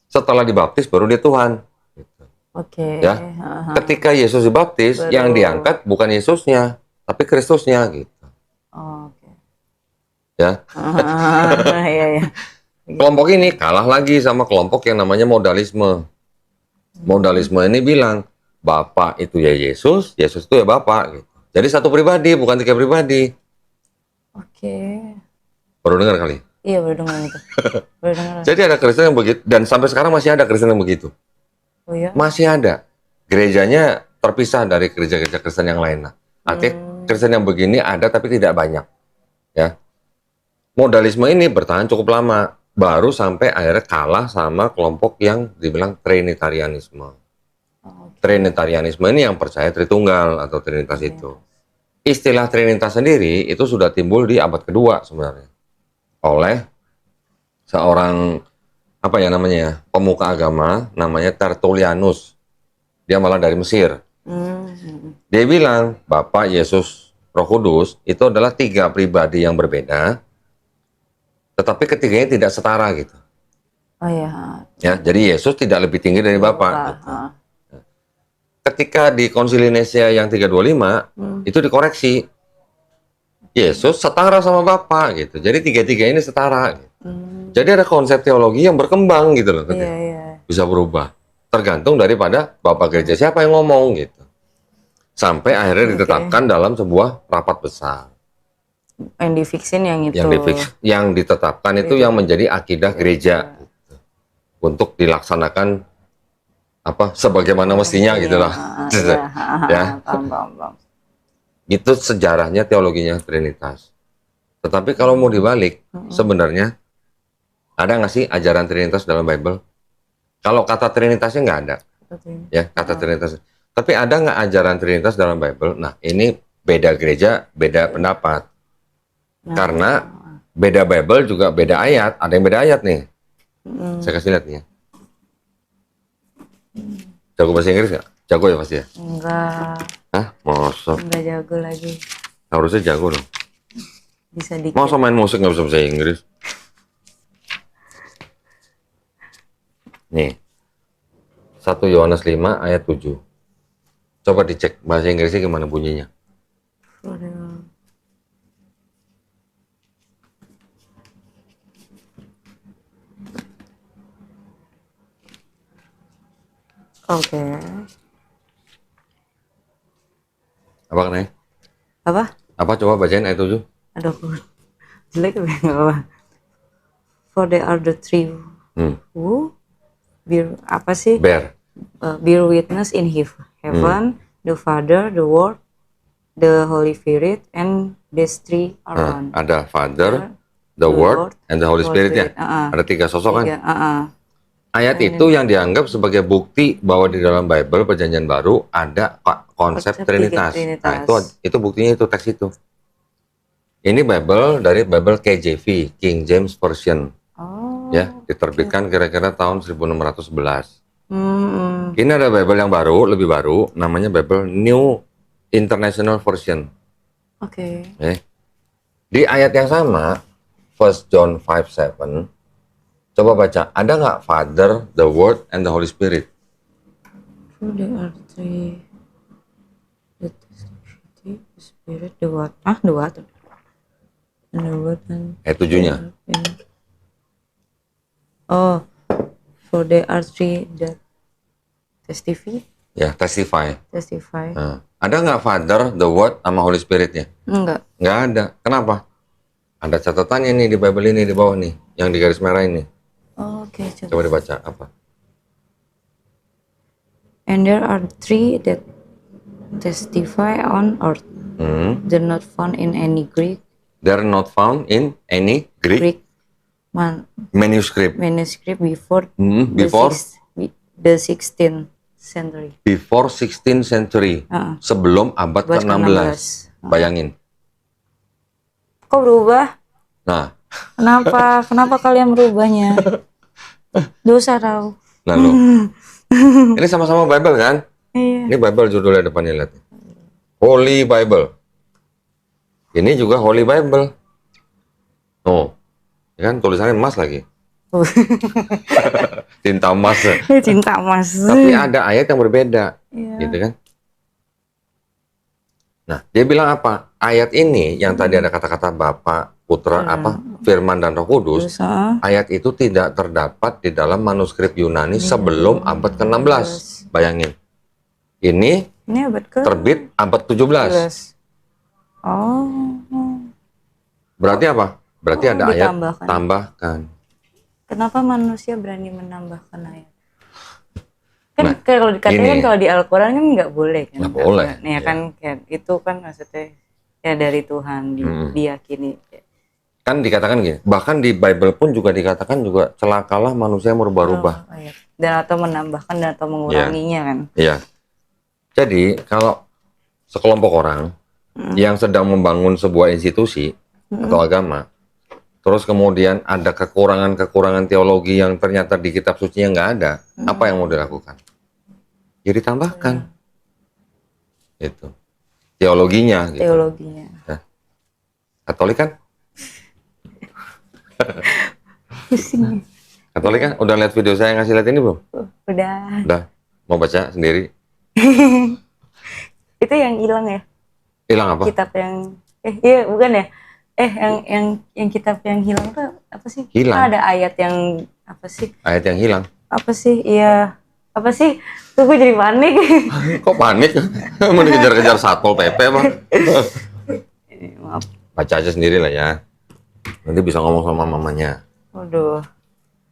Setelah dibaptis baru dia Tuhan. Oke. Ya. Ketika Yesus dibaptis, Baru. yang diangkat bukan Yesusnya, tapi Kristusnya gitu. Oh, oke. Ya. Iya, iya. Kelompok ini kalah lagi sama kelompok yang namanya modalisme. Modalisme ini bilang Bapa itu ya Yesus, Yesus itu ya Bapa gitu. Jadi satu pribadi, bukan tiga pribadi. Oke. Baru dengar kali. Iya, baru dengar itu. Baru dengar. Jadi ada Kristen yang begitu, dan sampai sekarang masih ada Kristen yang begitu. Oh ya. Masih ada. Gerejanya terpisah dari gereja-gereja Kristen yang lain. Artinya Kristen yang begini ada tapi tidak banyak. Ya. Modalisme ini bertahan cukup lama. Baru sampai akhirnya kalah sama kelompok yang dibilang Trinitarianisme. Trinitarianisme ini yang percaya Tritunggal atau Trinitas itu. Istilah Trinitas sendiri itu sudah timbul di abad kedua sebenarnya. Oleh seorang pemuka agama namanya Tertullianus. Dia malah dari Mesir. Dia bilang Bapa, Yesus, Roh Kudus itu adalah tiga pribadi yang berbeda, tetapi ketiganya tidak setara gitu. Oh ya. Ya, jadi Yesus tidak lebih tinggi dari Bapa. Gitu. Ketika di Konsili Nicea yang 325 itu dikoreksi. Yesus setara sama Bapa gitu. Jadi tiga-tiga ini setara. Gitu. Jadi ada konsep teologi yang berkembang gitu loh. Iya. Bisa berubah. Tergantung daripada Bapak Gereja siapa yang ngomong gitu. Sampai akhirnya ditetapkan dalam sebuah rapat besar. Yang difiksin yang itu. Yang ditetapkan itu yang menjadi akidah gereja. Gitu. Untuk dilaksanakan sebagaimana mestinya gitulah. Ya. Paham. Itu sejarahnya teologinya Trinitas. Tetapi kalau mau dibalik, sebenarnya ada nggak sih ajaran Trinitas dalam Bible? Kalau kata Trinitasnya nggak ada, ya kata Trinitas. Tapi ada nggak ajaran Trinitas dalam Bible? Nah, ini beda gereja, beda pendapat. Karena beda Bible juga beda ayat. Ada yang beda ayat nih. Saya kasih lihat nih ya. Jago bahasa Inggris nggak? Jago ya pasti ya? Enggak. Hah? Masa? Enggak jago lagi. Harusnya jago dong. Bisa dikit. Masa main musik nggak bisa bahasa Inggris? Nih. 1 Yohanes 5 ayat 7. Coba dicek bahasa Inggrisnya gimana bunyinya. Oke. Apa kan ya? Apa? Apa coba bacain ayat 7? Aduh, jelek tapi nggak apa. For they are the three who bear witness in heaven, the Father, the Word, the Holy Spirit, and these three are one. Ada Father, the Word, and the Holy Spirit ya. Ada 3 sosok kan? Ayat itu yang dianggap sebagai bukti bahwa di dalam Bible Perjanjian Baru ada konsep Trinitas. Nah, itu buktinya itu teks itu. Ini Bible dari Bible KJV, King James Version. Ya, diterbitkan kira-kira tahun 1611. Ini ada Bible yang baru, lebih baru, namanya Bible New International Version. Oke. Di ayat yang sama, 1 John 5:7, coba baca, ada nggak Father, the Word, and the Holy Spirit? For there are three, the Trinity, the Spirit, the Word. The Word. And the Word and Ayat 7-nya. Oh, for there are three that testify. Ya, testify. Nah, ada nggak Father, the Word, sama Holy Spirit-nya? Enggak. Nggak ada. Kenapa? Ada catatannya nih di Bible ini, di bawah nih, yang di garis merah ini. Oke, Coba dibaca, apa? And there are three that testify on earth. They're not found in any Greek. They're not found in any Greek manuscript before the 16th century. Before 16th century. Sebelum abad ke-16. Bayangin. Kok berubah? Nah. Kenapa kalian merubahnya? Dosa tahu. Lalu. Ini sama-sama Bible kan? Iya. Ini Bible judulnya depannya, lihat. Holy Bible. Ini juga Holy Bible. Oh, ya kan tulisannya emas lagi. Tinta emas. Cinta emas. Tapi ada ayat yang berbeda, Iya. gitu kan? Nah, dia bilang apa? Ayat ini yang tadi ada kata-kata Bapa, Putra, Firman dan Roh Kudus. Terus, Ayat itu tidak terdapat di dalam manuskrip Yunani sebelum abad ke-16. Bayangin. Ini abad ke terbit abad 17. 11. Oh. Berarti apa? Berarti ada ayat ditambahkan. tambahkan. Kenapa manusia berani menambahkan ayat? Kan kalau dikatakan kalau di Al-Quran kan nggak boleh kan? Nggak boleh. Ya kan, kayak itu kan maksudnya ya dari Tuhan diyakini. Kan dikatakan gini, bahkan di Bible pun juga dikatakan juga celakalah manusia yang merubah-rubah. Dan atau menambahkan dan atau menguranginya kan. Iya. Jadi kalau sekelompok orang yang sedang membangun sebuah institusi atau agama, terus kemudian ada kekurangan-kekurangan teologi yang ternyata di kitab sucinya nggak ada, apa yang mau dilakukan? Ya ditambahkan. Itu. Teologinya. Gitu. Teologinya. Nah, Katolik kan? Pusing. Katolik kan? Udah lihat video saya ngasih lihat ini belum? Udah. Udah. Mau baca sendiri? Itu yang hilang ya? Hilang apa? Kitab yang iya bukan ya? Yang kitab yang hilang tuh apa sih? Hilang. Ada ayat yang apa sih? Ayat yang hilang. Apa sih? Iya. Apa sih? Tuh gue jadi panik. Kok panik? Mau dikejar-kejar Satpol PP apa? Maaf. Baca aja sendiri lah ya. Nanti bisa ngomong sama mamanya. Waduh.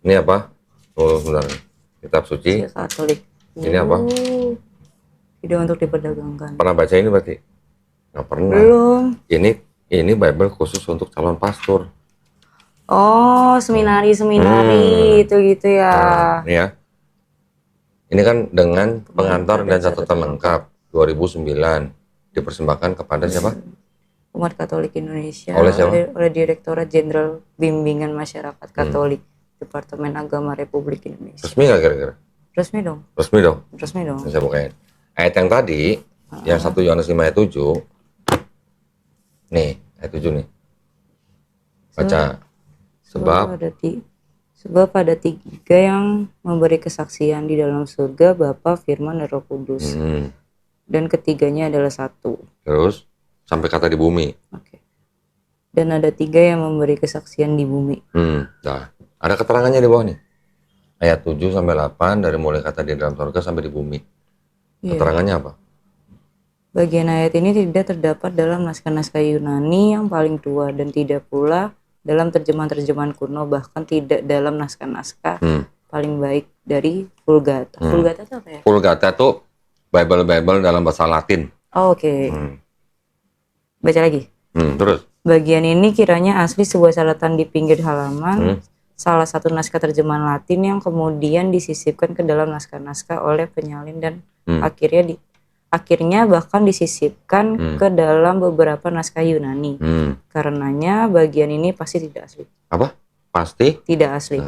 Ini apa? Oh, sebentar. Kitab suci. Katolik. Ini apa? Tidak untuk diperdagangkan. Pernah baca ini berarti? Nggak pernah. Belum. Ini Bible khusus untuk calon pastor. Oh, seminari itu gitu ya. Nah, ya. Ini kan dengan pengantar dan catatan lengkap 2009 dipersembahkan kepada siapa? Umat Katolik Indonesia Oleh siapa? oleh Direktorat Jenderal Bimbingan Masyarakat Katolik Departemen Agama Republik Indonesia. Resmi nggak kira-kira? Resmi dong. Resmi dong. Resmi dong. Saya bukain. Ayat yang tadi, yang 1 Yohanes 5 ayat 7. Nih, ayat 7 nih. Baca. Sebab ada tiga yang memberi kesaksian di dalam surga, Bapa, Firman, dan Roh Kudus. Dan ketiganya adalah satu. Terus sampai kata di bumi. Oke. Dan ada tiga yang memberi kesaksian di bumi. Nah, ada keterangannya di bawah nih. Ayat 7 sampai 8 dari mulai kata di dalam surga sampai di bumi. Keterangannya apa? Bagian ayat ini tidak terdapat dalam naskah-naskah Yunani yang paling tua dan tidak pula dalam terjemahan-terjemahan kuno, bahkan tidak dalam naskah-naskah paling baik dari Vulgata. Vulgata itu apa ya? Vulgata itu Bible dalam bahasa Latin. Oh, oke. Baca lagi. Terus? Bagian ini kiranya asli sebuah catatan di pinggir halaman, salah satu naskah terjemahan Latin yang kemudian disisipkan ke dalam naskah-naskah oleh penyalin dan akhirnya bahkan disisipkan ke dalam beberapa naskah Yunani. Karenanya bagian ini pasti tidak asli. Apa? Pasti? Tidak asli.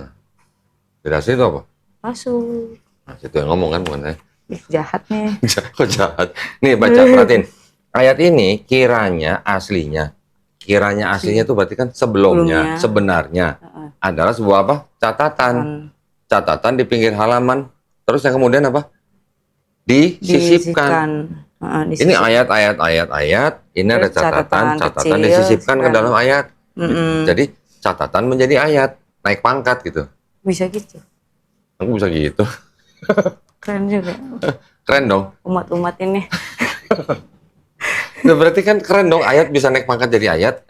Tidak asli itu apa? Palsu. Nah, itu yang ngomong kan bukan saya. Jahat nih. Kok jahat? Nih baca, perhatiin. Ayat ini kiranya aslinya itu berarti kan sebelumnya. Sebenarnya adalah sebuah apa? Catatan di pinggir halaman. Terus yang kemudian apa? Disisipkan. Ini ayat. Ini ada catatan kecil, disisipkan ke dalam ayat. Jadi catatan menjadi ayat, naik pangkat gitu. Bisa gitu. Aku bisa gitu. Keren juga. Keren dong. Umat-umat ini. Nah, berarti kan keren dong, ayat bisa naik pangkat jadi ayat,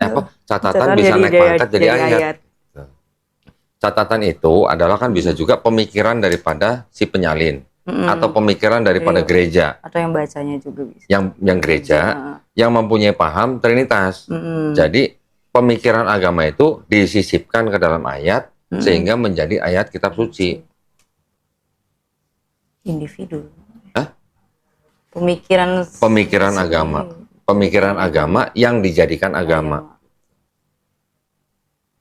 catatan bisa naik pangkat jadi ayat. Catatan itu adalah kan bisa juga pemikiran daripada si penyalin atau pemikiran daripada gereja atau yang bacanya juga bisa. Yang gereja yang mempunyai paham Trinitas. Jadi pemikiran agama itu disisipkan ke dalam ayat sehingga menjadi ayat kitab suci. Individu. Pemikiran agama yang dijadikan agama.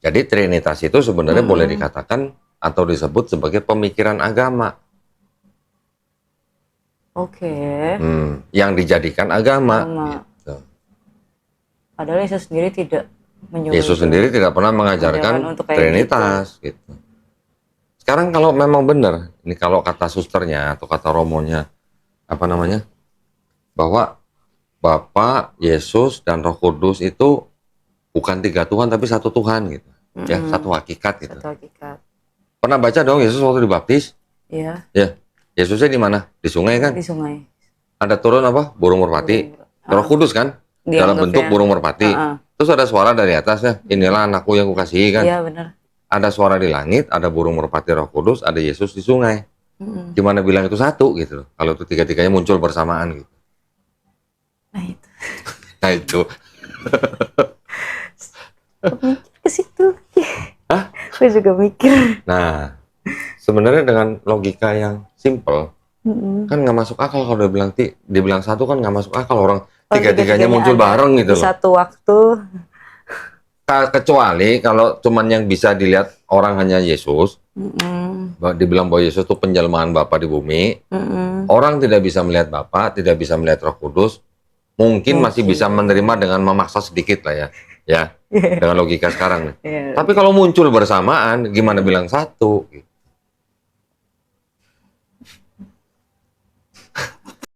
Jadi Trinitas itu sebenarnya boleh dikatakan atau disebut sebagai pemikiran agama. Oke. Yang dijadikan agama. Gitu. Padahal Yesus sendiri tidak menyuruh. Yesus sendiri tidak pernah mengajarkan untuk kayak Trinitas gitu. Sekarang kalau memang benar, ini kalau kata susternya atau kata romonya, apa namanya, bahwa Bapa, Yesus, dan Roh Kudus itu bukan 3 Tuhan tapi 1 Tuhan gitu, ya, 1 hakikat gitu. 1 hakikat. Pernah baca dong Yesus waktu dibaptis? Iya. Ya, Yesusnya di mana? Di sungai kan? Di sungai. Ada turun apa? Burung merpati. Roh Kudus kan? Dalam bentuk burung merpati. Terus ada suara dari atasnya, inilah anakku yang kukasihi kan? Iya benar. Ada suara di langit, ada burung merpati Roh Kudus, ada Yesus di sungai. Gimana bilang itu 1 gitu loh? Kalau itu 3-3-nya muncul bersamaan gitu. Nah itu. Nah itu. Mikir ke situ. Hah? Gue juga mikir. Nah, sebenarnya dengan logika yang simple, kan nggak masuk akal kalau dibilang 1 kan nggak masuk akal, orang 3-3-nya muncul bareng gitu di loh. satu waktu. Kecuali kalau cuman yang bisa dilihat orang hanya Yesus, dibilang bahwa Yesus itu penjelmaan Bapa di bumi, orang tidak bisa melihat Bapa, tidak bisa melihat Roh Kudus, mungkin masih bisa menerima dengan memaksa sedikit lah ya, dengan logika sekarang. Tapi kalau muncul bersamaan, gimana bilang 1? Gitu.